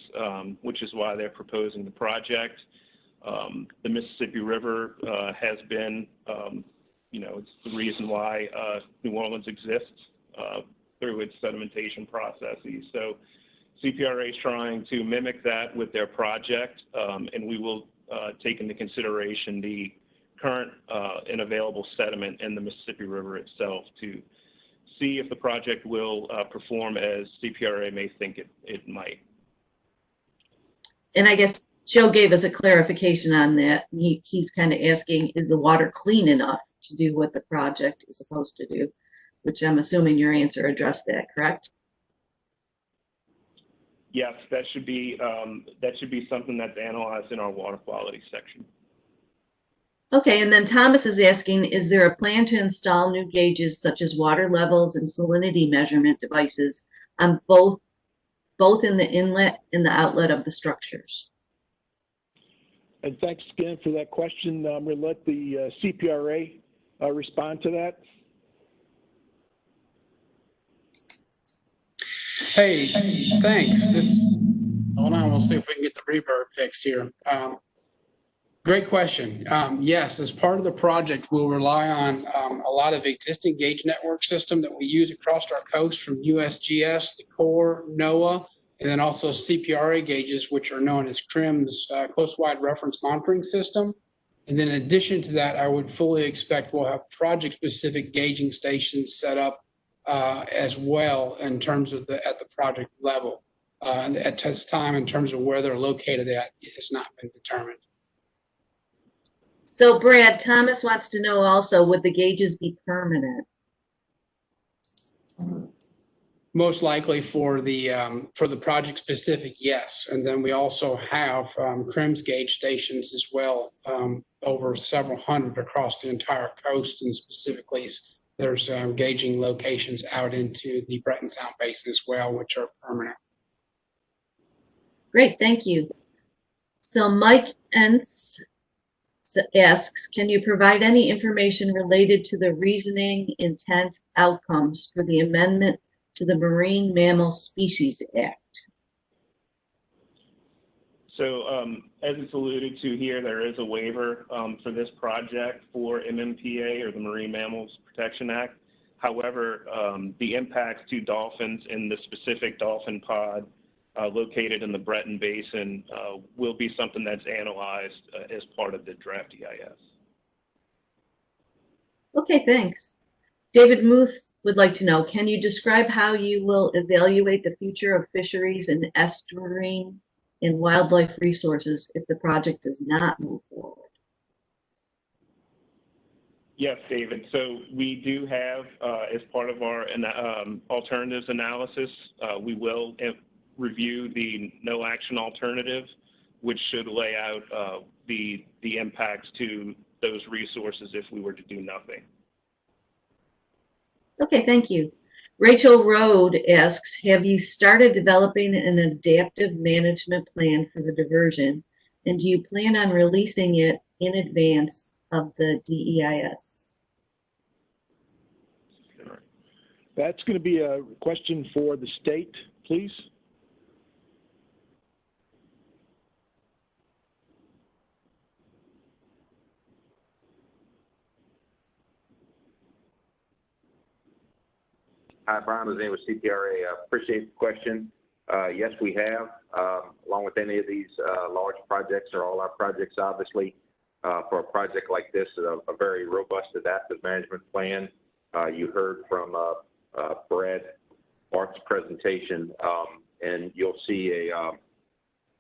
which is why they're proposing the project. The Mississippi River has been, it's the reason why New Orleans exists through its sedimentation processes. So CPRA is trying to mimic that with their project, and we will take into consideration the current and available sediment in the Mississippi River itself to see if the project will perform as CPRA may think it might. And I guess Joe gave us a clarification on that. He's kind of asking, is the water clean enough to do what the project is supposed to do? Which I'm assuming your answer addressed that, correct? Yes, that should be something that's analyzed in our water quality section. Okay, and then Thomas is asking, is there a plan to install new gauges such as water levels and salinity measurement devices on both in the inlet and the outlet of the structures? And thanks again for that question. I'm going to let the CPRA respond to that. Hey, thanks. Hold on, we'll see if we can get the reverb fixed here. Great question. Yes, as part of the project, we'll rely on a lot of existing gauge network system that we use across our coast from USGS, the Corps, NOAA, and then also CPRA gauges, which are known as CRIM's Coastwide Reference Monitoring System. And then in addition to that, I would fully expect we'll have project-specific gauging stations set up as well in terms of at the project level. And at this time, in terms of where they're located at, it has not been determined. So Brad, Thomas wants to know also, would the gauges be permanent? Most likely for the project specific, yes. And then we also have CRIMS gauge stations as well, over several hundred across the entire coast, and specifically there's gauging locations out into the Breton Sound Basin as well, which are permanent. Great, thank you. So Mike Entz asks, can you provide any information related to the reasoning, intent, outcomes for the amendment to the Marine Mammal Species Act? So as it's alluded to here, there is a waiver for this project for MMPA, or the Marine Mammals Protection Act. However, the impacts to dolphins in the specific dolphin pod located in the Breton Basin will be something that's analyzed as part of the draft EIS. Okay, thanks. David Muth would like to know, can you describe how you will evaluate the future of fisheries and estuarine and wildlife resources if the project does not move forward? Yes, David. So we do have, as part of our alternatives analysis, we will review the no action alternative, which should lay out the impacts to those resources if we were to do nothing. Okay, thank you. Rachel Rode asks, have you started developing an adaptive management plan for the diversion, and do you plan on releasing it in advance of the DEIS? That's going to be a question for the state, please. Hi, Brian Lozane with CPRA. Appreciate the question. Yes, we have, along with any of these large projects or all our projects, obviously, for a project like this, a very robust adaptive management plan. You heard from Brad Bart's presentation, and you'll see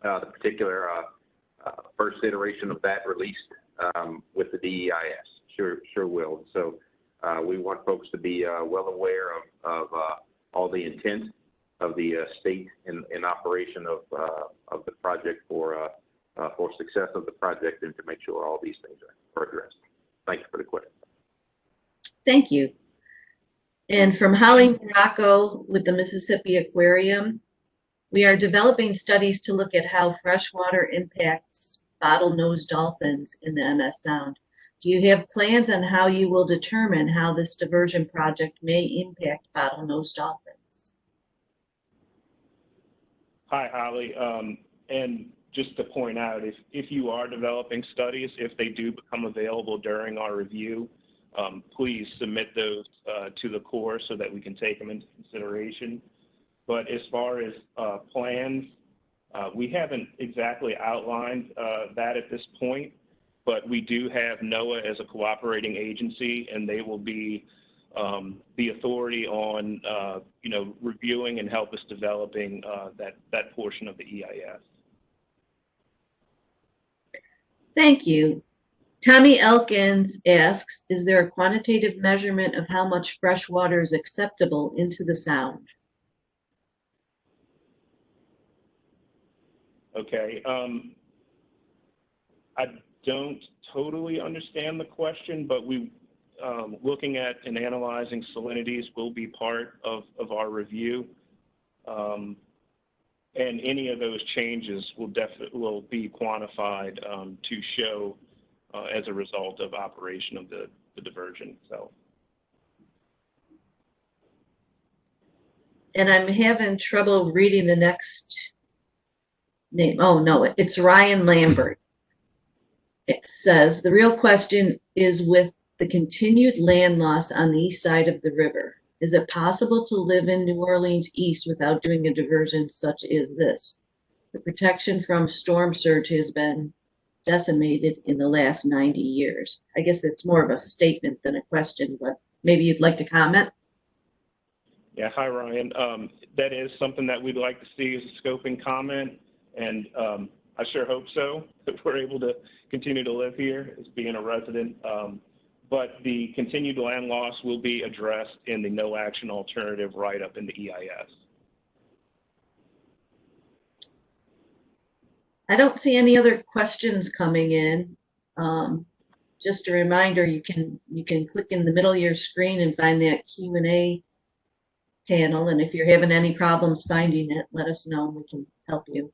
the particular first iteration of that released with the DEIS. Sure will. So we want folks to be well aware of all the intent of the state in operation of the project for success of the project, and to make sure all these things are addressed. Thank you for the question. Thank you. And from Holly Morocco with the Mississippi Aquarium, we are developing studies to look at how freshwater impacts bottlenose dolphins in the MS Sound. Do you have plans on how you will determine how this diversion project may impact bottlenose dolphins? Hi, Holly. And just to point out, if you are developing studies, if they do become available during our review, please submit those to the Corps so that we can take them into consideration. But as far as plans, we haven't exactly outlined that at this point, but we do have NOAA as a cooperating agency, and they will be the authority on, reviewing and help us developing that portion of the EIS. Thank you. Tommy Elkins asks, is there a quantitative measurement of how much fresh water is acceptable into the Sound? Okay. I don't totally understand the question, but we looking at and analyzing salinities will be part of our review. And any of those changes will be quantified to show as a result of operation of the diversion itself. And I'm having trouble reading the next name. Oh, no, it's Ryan Lambert. It says, the real question is with the continued land loss on the east side of the river, is it possible to live in New Orleans East without doing a diversion such as this? The protection from storm surge has been decimated in the last 90 years. I guess it's more of a statement than a question, but maybe you'd like to comment? Yeah, hi, Ryan. That is something that we'd like to see as a scoping comment, and I sure hope so, that we're able to continue to live here as being a resident. But the continued land loss will be addressed in the no action alternative write-up in the EIS. I don't see any other questions coming in. Just a reminder, you can click in the middle of your screen and find that Q&A panel. And if you're having any problems finding it, let us know and we can help you.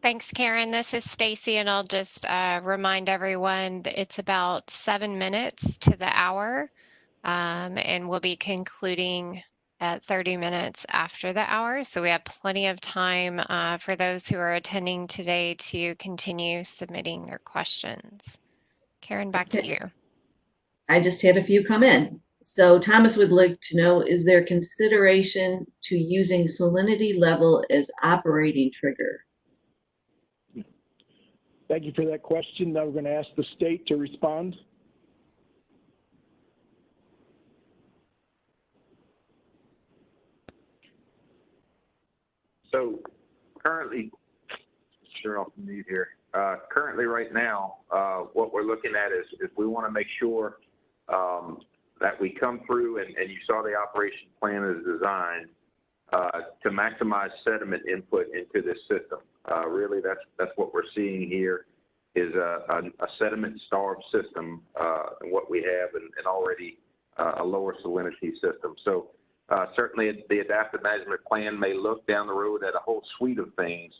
Thanks, Karen. This is Stacy, and I'll just remind everyone that it's about 7 minutes to the hour, and we'll be concluding at 30 minutes after the hour. So we have plenty of time for those who are attending today to continue submitting their questions. Karen, back to you. I just had a few come in. So Thomas would like to know, is there consideration to using salinity level as operating trigger? Thank you for that question. Now we're going to ask the state to respond. So currently, sure off the mute here. Currently, right now, what we're looking at is we want to make sure that we come through, and you saw the operation plan is designed to maximize sediment input into this system. Really, that's what we're seeing here is a sediment-starved system, and what we have, and already a lower salinity system. So certainly the adaptive management plan may look down the road at a whole suite of things,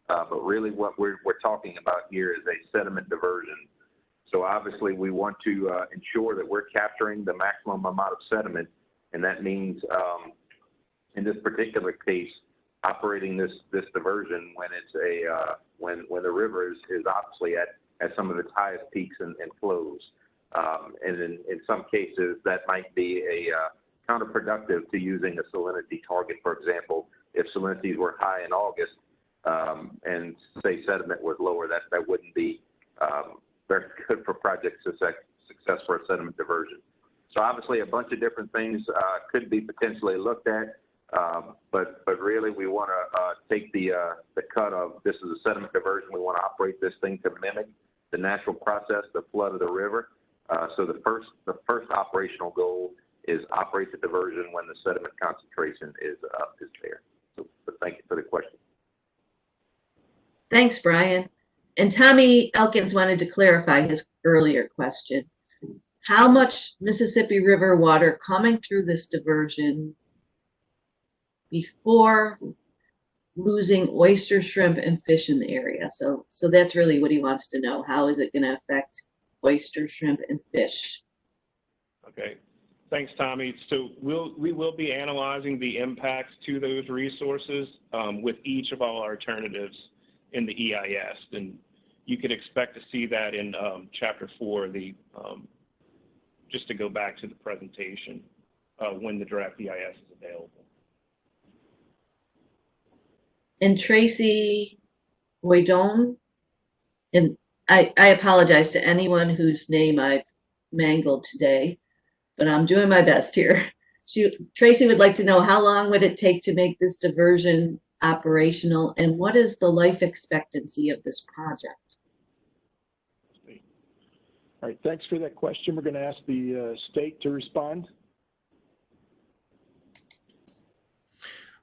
but really what we're talking about here is a sediment diversion. So obviously we want to ensure that we're capturing the maximum amount of sediment, and that means in this particular case, operating this diversion when it's when the river is obviously at some of its highest peaks and flows, and in some cases that might be counterproductive to using a salinity target. For example, if salinities were high in August and say sediment was lower, that wouldn't be very good for project success for a sediment diversion. So obviously a bunch of different things could be potentially looked at, but really we want to take the cut of this is a sediment diversion. We want to operate this thing to mimic the natural process, the flood of the river. So the first operational goal is operate the diversion when the sediment concentration is there. So thank you for the question. Thanks, Brian. And Tommy Elkins wanted to clarify his earlier question. How much Mississippi River water coming through this diversion before losing oyster, shrimp, and fish in the area? So that's really what he wants to know. How is it going to affect oyster, shrimp, and fish? Okay, thanks, Tommy. So we will be analyzing the impacts to those resources with each of our alternatives in the EIS, and you could expect to see that in Chapter 4, just to go back to the presentation when the draft EIS is available. And Tracy Boydon, and I apologize to anyone whose name I've mangled today, but I'm doing my best here. Tracy would like to know, how long would it take to make this diversion operational, and what is the life expectancy of this project? All right, thanks for that question. We're going to ask the state to respond.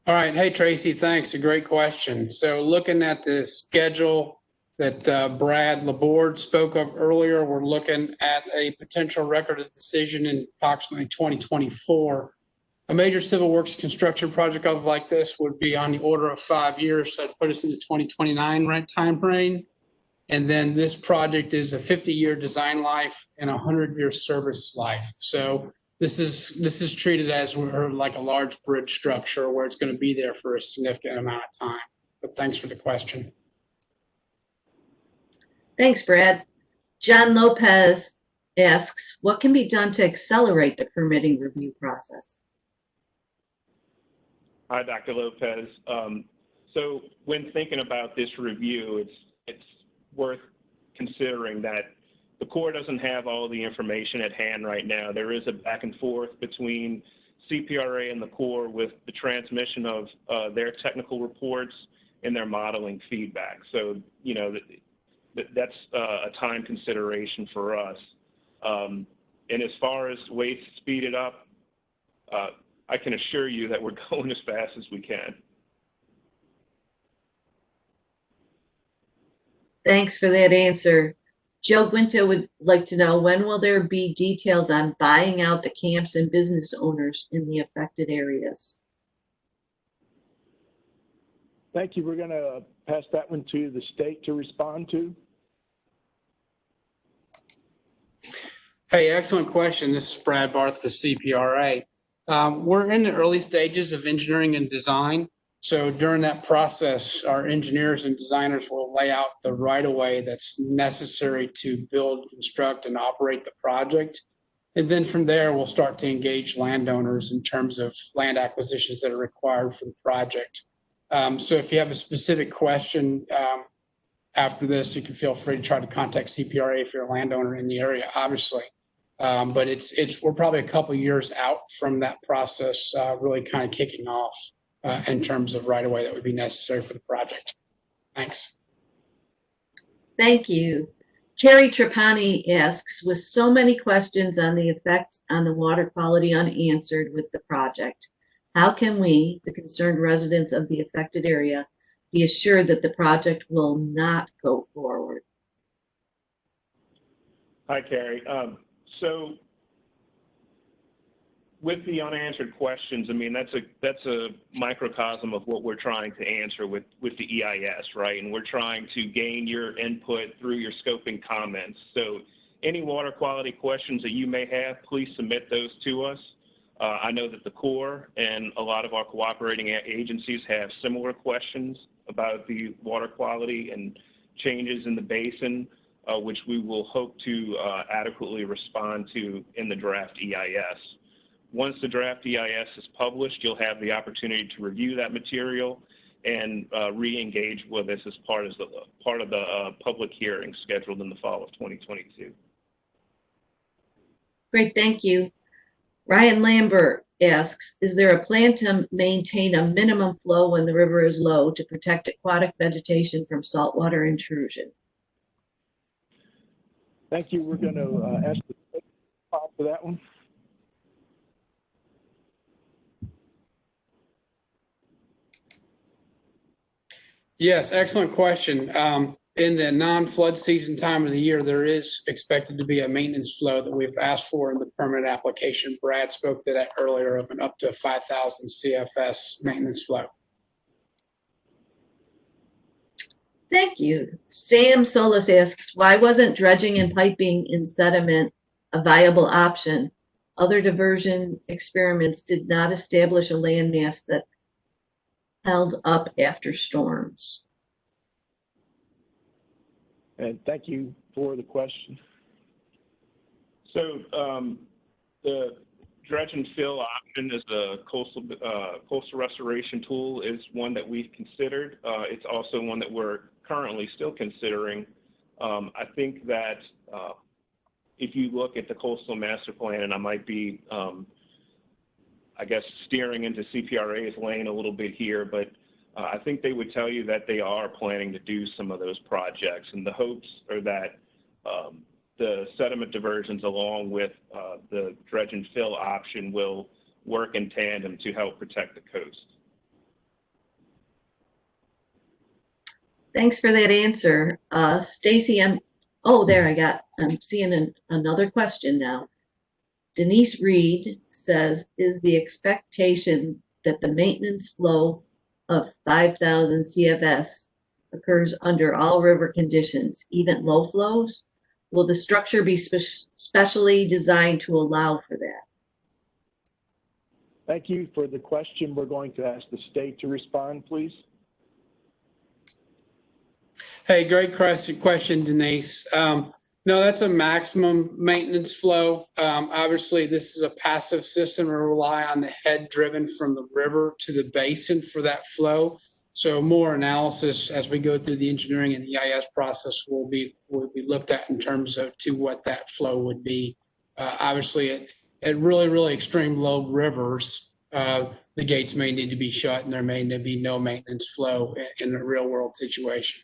All right. Hey, Tracy, thanks. A great question. So looking at the schedule that Brad Laborde spoke of earlier, we're looking at a potential record of decision in approximately 2024. A major civil works construction project like this would be on the order of 5 years, so that'd put us in the 2029 time frame. And then this project is a 50-year design life and a 100-year service life. So this is treated as like a large bridge structure where it's going to be there for a significant amount of time. But thanks for the question. Thanks, Brad. John Lopez asks, what can be done to accelerate the permitting review process? Hi, Dr. Lopez. So when thinking about this review, it's worth considering that the Corps doesn't have all the information at hand right now. There is a back and forth between CPRA and the Corps with the transmission of their technical reports and their modeling feedback. So, you know, that's a time consideration for us. And as far as ways to speed it up, I can assure you that we're going as fast as we can. Thanks for that answer. Joe Guinta would like to know, when will there be details on buying out the camps and business owners in the affected areas? Thank you. We're going to pass that one to the state to respond to. Hey, excellent question. This is Brad Barth with CPRA. We're in the early stages of engineering and design. So during that process, our engineers and designers will lay out the right-of-way that's necessary to build, construct, and operate the project. And then from there, we'll start to engage landowners in terms of land acquisitions that are required for the project. So if you have a specific question after this, you can feel free to try to contact CPRA if you're a landowner in the area, obviously. But we're probably a couple of years out from that process really kind of kicking off in terms of right-of-way that would be necessary for the project. Thanks. Thank you. Terry Trapani asks, with so many questions on the effect on the water quality unanswered with the project, how can we, the concerned residents of the affected area, be assured that the project will not go forward? Hi, Carrie. So with the unanswered questions, I mean, that's a microcosm of what we're trying to answer with the EIS, right? And we're trying to gain your input through your scoping comments. So any water quality questions that you may have, please submit those to us. I know that the Corps and a lot of our cooperating agencies have similar questions about the water quality and changes in the basin, which we will hope to adequately respond to in the draft EIS. Once the draft EIS is published, you'll have the opportunity to review that material and re-engage with us as part of the public hearing scheduled in the fall of 2022. Great, thank you. Ryan Lambert asks, is there a plan to maintain a minimum flow when the river is low to protect aquatic vegetation from saltwater intrusion? Thank you. We're going to ask the state to respond to that one. Yes, excellent question. In the non-flood season time of the year, there is expected to be a maintenance flow that we've asked for in the permit application. Brad spoke to that earlier of an up to 5,000 CFS maintenance flow. Thank you. Sam Solis asks, why wasn't dredging and piping in sediment a viable option? Other diversion experiments did not establish a landmass that held up after storms. And thank you for the question. So the dredge and fill option as a coastal restoration tool is one that we've considered. It's also one that we're currently still considering. I think that if you look at the coastal master plan, and I might be, I guess, steering into CPRA's lane a little bit here, but I think they would tell you that they are planning to do some of those projects, and the hopes are that the sediment diversions along with the dredge and fill option will work in tandem to help protect the coast. Thanks for that answer. Stacy, I'm seeing another question now. Denise Reed says, is the expectation that the maintenance flow of 5,000 CFS occurs under all river conditions, even low flows? Will the structure be specially designed to allow for that? Thank you for the question. We're going to ask the state to respond, please. Hey, great question, Denise. No, that's a maximum maintenance flow. Obviously, this is a passive system. We rely on the head driven from the river to the basin for that flow. So more analysis as we go through the engineering and EIS process will be looked at in terms of to what that flow would be. Obviously, at really, really extreme low rivers, the gates may need to be shut and there may be no maintenance flow in a real world situation.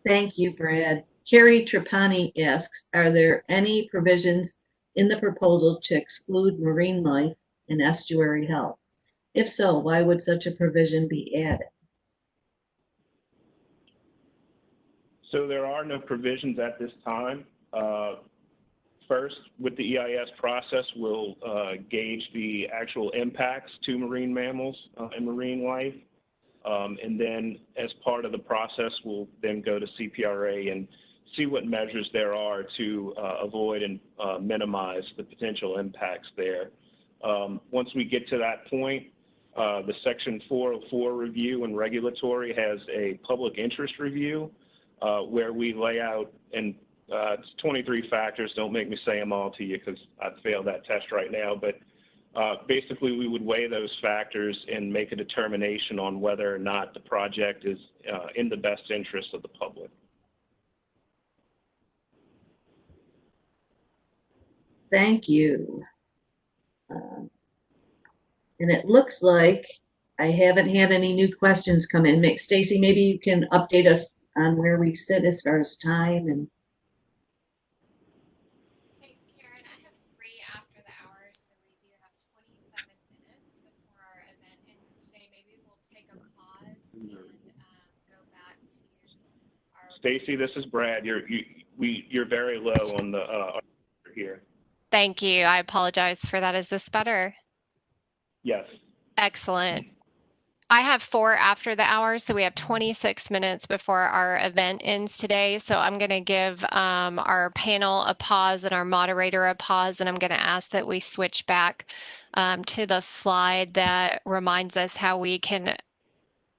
Thank you, Brad. Carrie Trapani asks, are there any provisions in the proposal to exclude marine life and estuary health? If so, why would such a provision be added? So there are no provisions at this time. First, with the EIS process, we'll gauge the actual impacts to marine mammals and marine life. And then as part of the process, we'll then go to CPRA and see what measures there are to avoid and minimize the potential impacts there. Once we get to that point, the Section 404 review and regulatory has a public interest review where we lay out, and it's 23 factors. Don't make me say them all to you because I'd fail that test right now. But basically, we would weigh those factors and make a determination on whether or not the project is in the best interest of the public. Thank you. And it looks like I haven't had any new questions come in. Stacy, maybe you can update us on where we sit as far as time and. Thanks, Karen. I have 3 after the hour, so we do have 27 minutes before our event ends today. Maybe we'll take a pause and go back to our. Stacy, this is Brad. You're very low on the here. Thank you. I apologize for that. Is this better? Yes. Excellent. I have 4 after the hour, so we have 26 minutes before our event ends today. So I'm going to give our panel a pause and our moderator a pause, and I'm going to ask that we switch back to the slide that reminds us how we can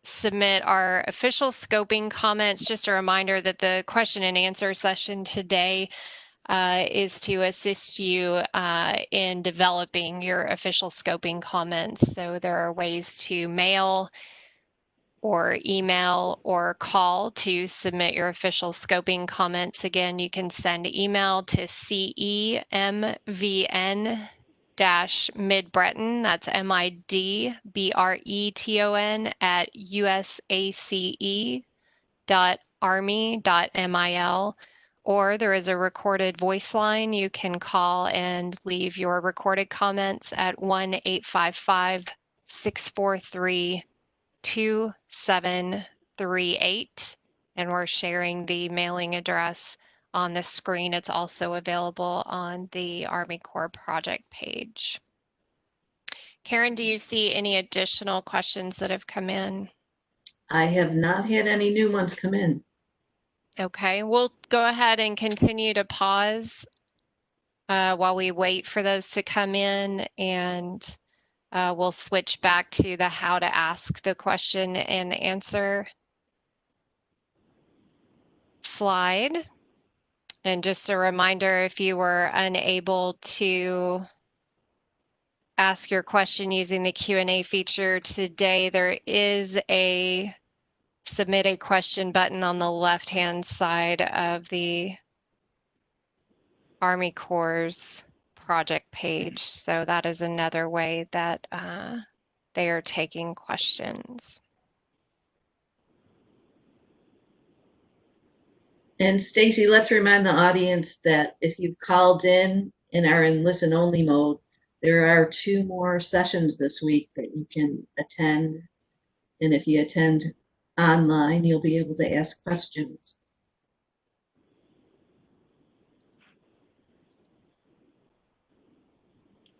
submit our official scoping comments. Just a reminder that the question and answer session today is to assist you in developing your official scoping comments. So there are ways to mail or email or call to submit your official scoping comments. Again, you can send email to CEMVN Mid-Breton, that's MIDBRETON at USACE.army.mil, or there is a recorded voice line. You can call and leave your recorded comments at 1-855-643-2738, and we're sharing the mailing address on the screen. It's also available on the Army Corps project page. Karen, do you see any additional questions that have come in? I have not had any new ones come in. Okay, we'll go ahead and continue to pause while we wait for those to come in, and we'll switch back to the how to ask the question and answer slide. And just a reminder, if you were unable to ask your question using the Q&A feature today, there is a submit a question button on the left-hand side of the Army Corps' project page. So that is another way that they are taking questions. And Stacy, let's remind the audience that if you've called in and are in listen-only mode, there are 2 more sessions this week that you can attend. And if you attend online, you'll be able to ask questions.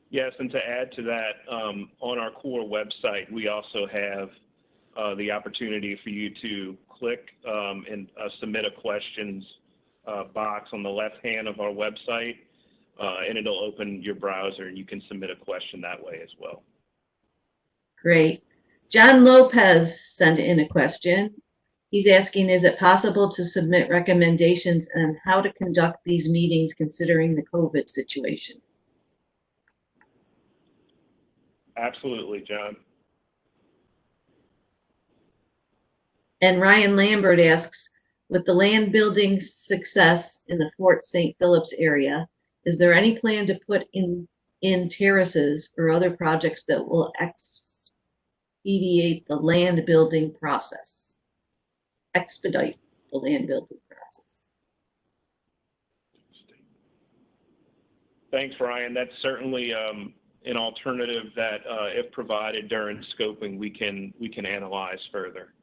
Yes, and to add to that, on our Corps website, we also have the opportunity for you to click and submit a questions box on the left hand of our website, and it'll open your browser and you can submit a question that way as well. Great. John Lopez sent in a question. He's asking, is it possible to submit recommendations on how to conduct these meetings considering the COVID situation? Absolutely, John. And Ryan Lambert asks, with the land building success in the Fort St. Phillips area, is there any plan to put in terraces or other projects that will expedite the land building process? Expedite the land building process. Thanks, Ryan. That's certainly an alternative that, if provided during scoping, we can analyze further.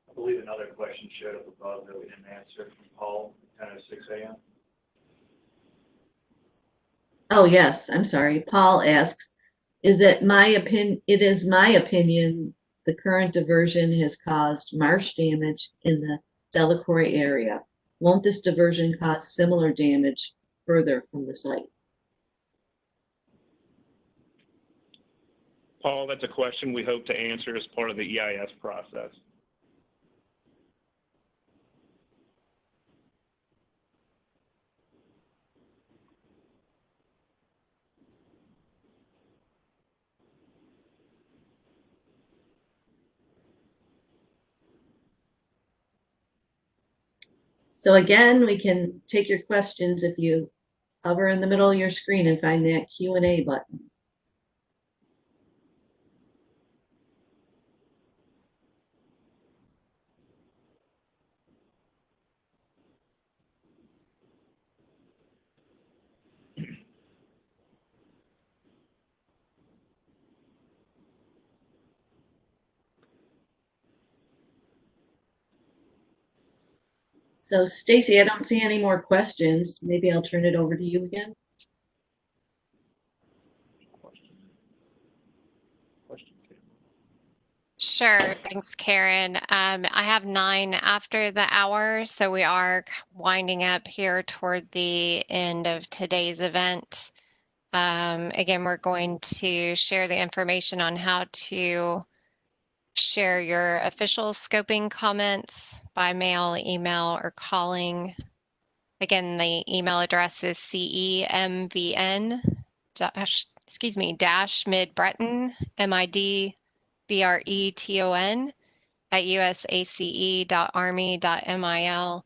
I believe another question showed up above that we didn't answer from Paul at 10:06 a.m. Oh yes, I'm sorry. Paul asks, it is my opinion the current diversion has caused marsh damage in the Delacroix area. Won't this diversion cause similar damage further from the site? Paul, that's a question we hope to answer as part of the EIS process. So again, we can take your questions if you hover in the middle of your screen and find that Q&A button. So Stacy, I don't see any more questions. Maybe I'll turn it over to you again. Sure, thanks, Karen. I have 9 after the hour, so we are winding up here toward the end of today's event. Again, we're going to share the information on how to share your official scoping comments by mail, email, or calling. Again, the email address is CEMVN dash Mid-Breton, MIDBRETON at USACE.army.mil,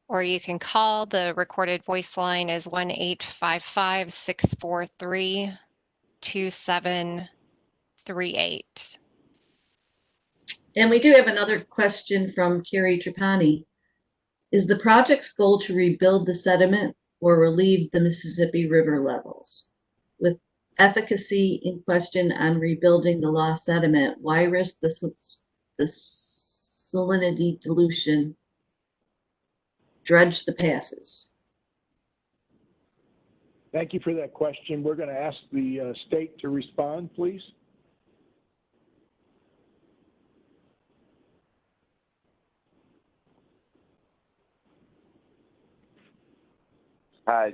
or you can call. The recorded voice line is 1-855-643-2738. And we do have another question from Carrie Trapani. Is the project's goal to rebuild the sediment or relieve the Mississippi River levels? With efficacy in question on rebuilding the lost sediment, why risk the salinity dilution? Dredge the passes. Thank you for that question. We're going to ask the state to respond, please.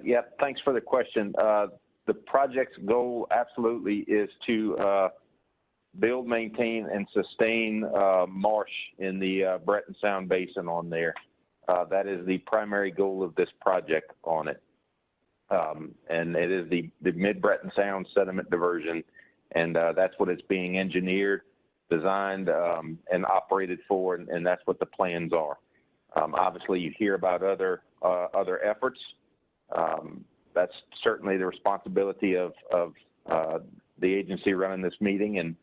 Yep, thanks for the question. The project's goal absolutely is to build, maintain, and sustain marsh in the Breton Sound Basin on there. That is the primary goal of this project on it. And it is the Mid-Breton Sound Sediment Diversion, and that's what it's being engineered, designed, and operated for, and that's what the plans are. Obviously, you hear about other efforts. That's certainly the responsibility of the agency running this meeting and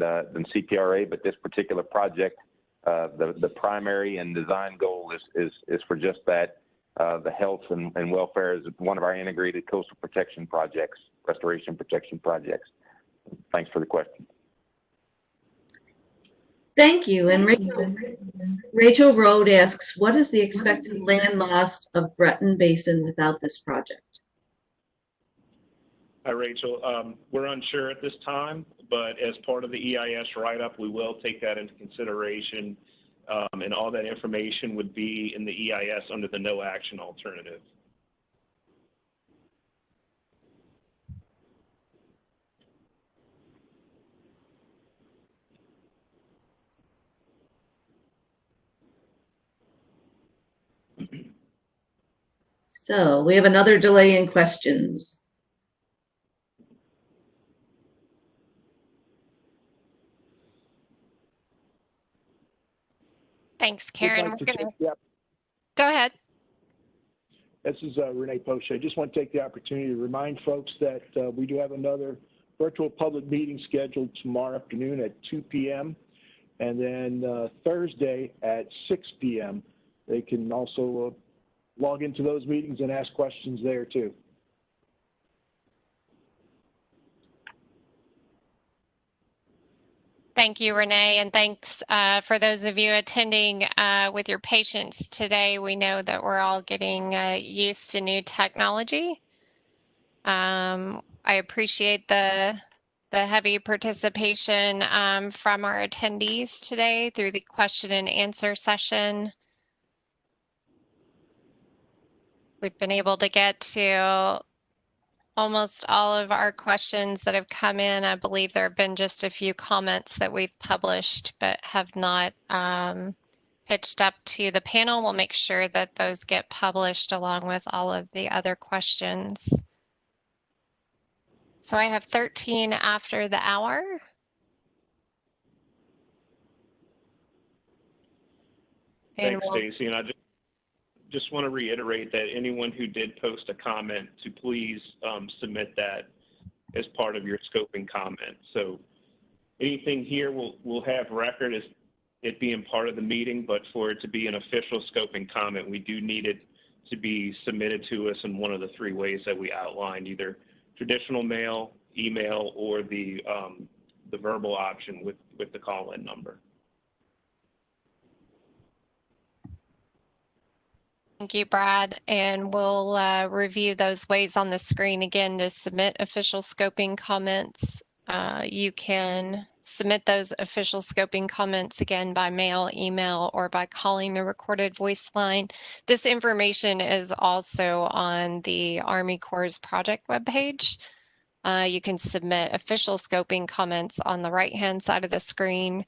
CPRA, but this particular project, the primary and design goal is for just that. The health and welfare is one of our integrated coastal protection projects, restoration protection projects. Thanks for the question. Thank you. And Rachel Road asks, what is the expected land loss of Breton Basin without this project? Hi, Rachel. We're unsure at this time, but as part of the EIS write-up, we will take that into consideration, and all that information would be in the EIS under the no action alternative. So we have another delay in questions. Thanks, Karen. Like We're gonna yep. Go ahead. This is Renee Poche. I just want to take the opportunity to remind folks that we do have another virtual public meeting scheduled tomorrow afternoon at 2 p.m. and then Thursday at 6 p.m. They can also log into those meetings and ask questions there too. Thank you, Renee, and thanks for those of you attending with your patience today. We know that we're all getting used to new technology. I appreciate the heavy participation from our attendees today through the question and answer session. We've been able to get to almost all of our questions that have come in. I believe there have been just a few comments that we've published but have not pitched up to the panel. We'll make sure that those get published along with all of the other questions. So I have 13 after the hour. Thanks, Stacy. And I just want to reiterate that anyone who did post a comment to please submit that as part of your scoping comment. So anything here we'll have record as it being part of the meeting, but for it to be an official scoping comment, we do need it to be submitted to us in one of the three ways that we outlined, either traditional mail, email, or the verbal option with the call-in number. Thank you, Brad. And we'll review those ways on the screen again to submit official scoping comments. You can submit those official scoping comments again by mail, email, or by calling the recorded voice line. This information is also on the Army Corps' project webpage. You can submit official scoping comments on the right-hand side of the screen.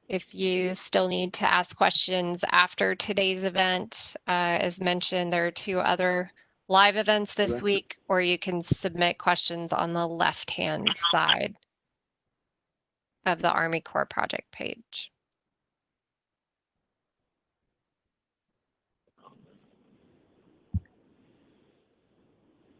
If you still need to ask questions after today's event, as mentioned, there are 2 other live events this week, or you can submit questions on the left-hand side of the Army Corps project page.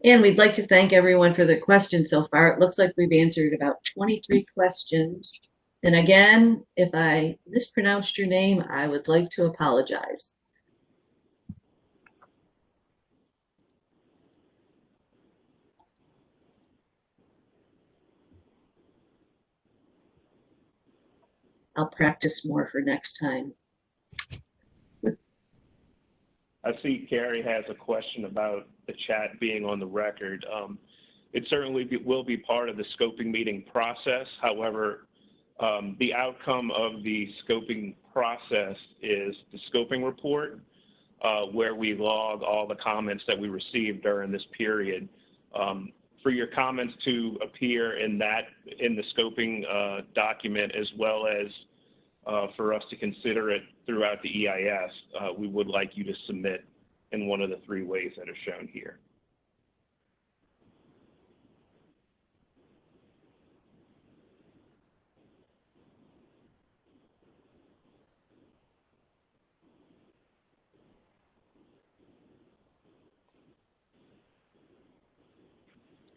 And we'd like to thank everyone for the questions so far. It looks like we've answered about 23 questions. And again, if I mispronounced your name, I would like to apologize. I'll practice more for next time. I see Carrie has a question about the chat being on the record. It certainly will be part of the scoping meeting process. However, the outcome of the scoping process is the scoping report, where we log all the comments that we received during this period. For your comments to appear in the scoping document, as well as for us to consider it throughout the EIS, we would like you to submit in one of the 3 ways that are shown here.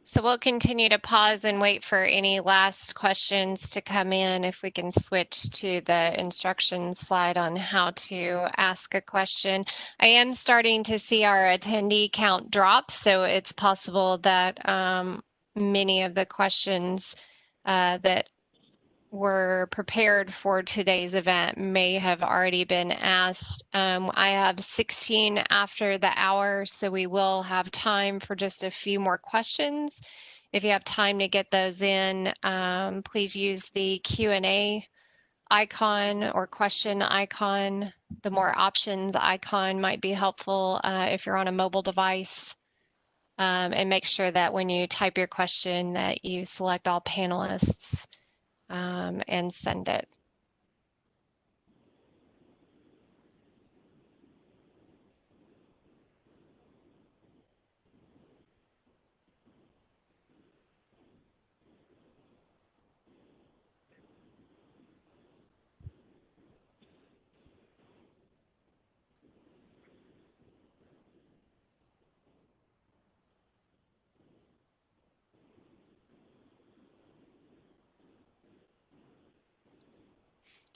So we'll continue to pause and wait for any last questions to come in. If we can switch to the instructions slide on how to ask a question. I am starting to see our attendee count drop, so it's possible that many of the questions that were prepared for today's event may have already been asked. I have 16 after the hour, so we will have time for just a few more questions. If you have time to get those in, please use the Q&A icon or question icon. The more options icon might be helpful if you're on a mobile device. And make sure that when you type your question that you select all panelists and send it.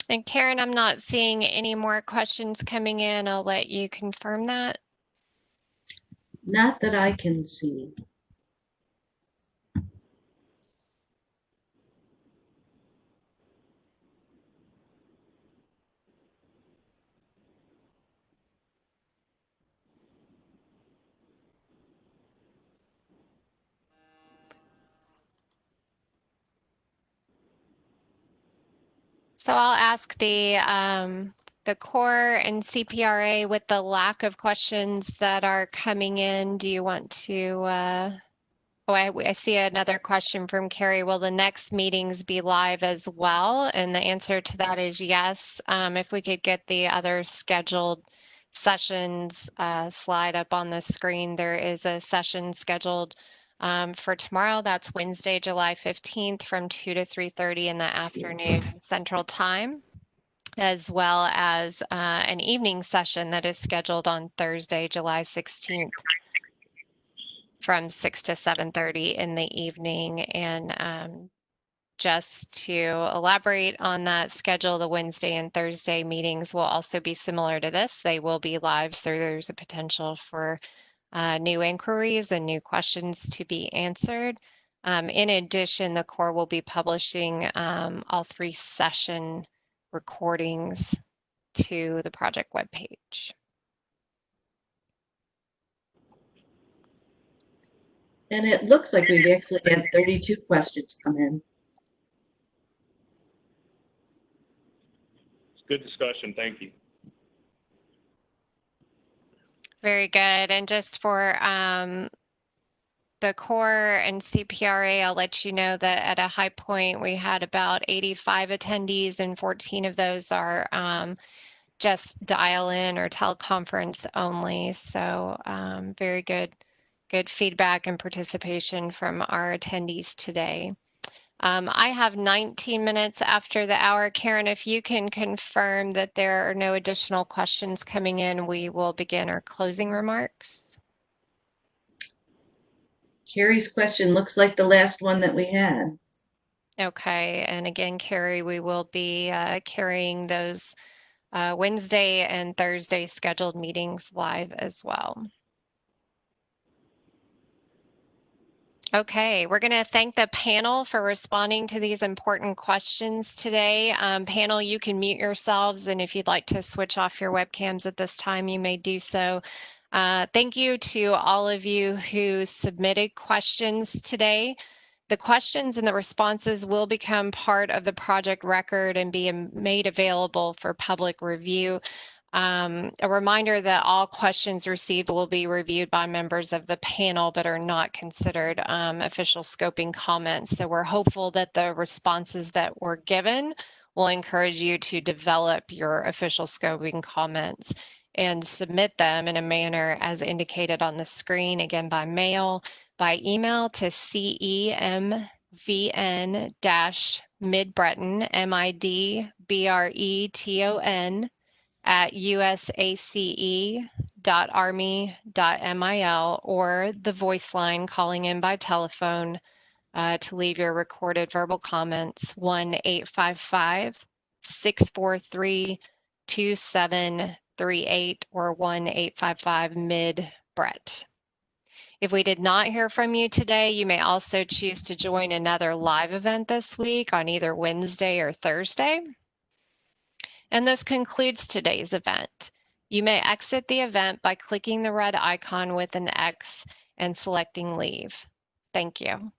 And Karen, I'm not seeing any more questions coming in. I'll let you confirm that. Not that I can see. So I'll ask the Corps and CPRA, with the lack of questions that are coming in, do you want to, I see another question from Carrie. Will the next meetings be live as well? And the answer to that is yes. If we could get the other scheduled sessions slide up on the screen, there is a session scheduled for tomorrow. That's Wednesday, July 15th from 2 to 3:30 in the afternoon Central Time, as well as an evening session that is scheduled on Thursday, July 16th from 6 to 7:30 in the evening. And just to elaborate on that schedule, the Wednesday and Thursday meetings will also be similar to this. They will be live, so there's a potential for new inquiries and new questions to be answered. In addition, the Corps will be publishing all 3 session recordings to the project webpage. And it looks like we've actually had 32 questions come in. It's good discussion. Thank you. Very good. And just for the Corps and CPRA, I'll let you know that at a high point, we had about 85 attendees, and 14 of those are just dial-in or teleconference only. So very good feedback and participation from our attendees today. I have 19 minutes after the hour. Karen, if you can confirm that there are no additional questions coming in, we will begin our closing remarks. Carrie's question looks like the last one that we had. Okay, and again, Carrie, we will be carrying those Wednesday and Thursday scheduled meetings live as well. Okay, we're going to thank the panel for responding to these important questions today. Panel, you can mute yourselves, and if you'd like to switch off your webcams at this time, you may do so. Thank you to all of you who submitted questions today. The questions and the responses will become part of the project record and be made available for public review. A reminder that all questions received will be reviewed by members of the panel, but are not considered official scoping comments. So we're hopeful that the responses that were given will encourage you to develop your official scoping comments and submit them in a manner as indicated on the screen, again by mail, by email to CEMVN-Mid-Breton, MIDBRETON, at usace.army.mil, or the voice line calling in by telephone to leave your recorded verbal comments, 1-855-643-2738 or 1-855-MID-BRET. If we did not hear from you today, you may also choose to join another live event this week on either Wednesday or Thursday. And this concludes today's event. You may exit the event by clicking the red icon with an X and selecting leave. Thank you.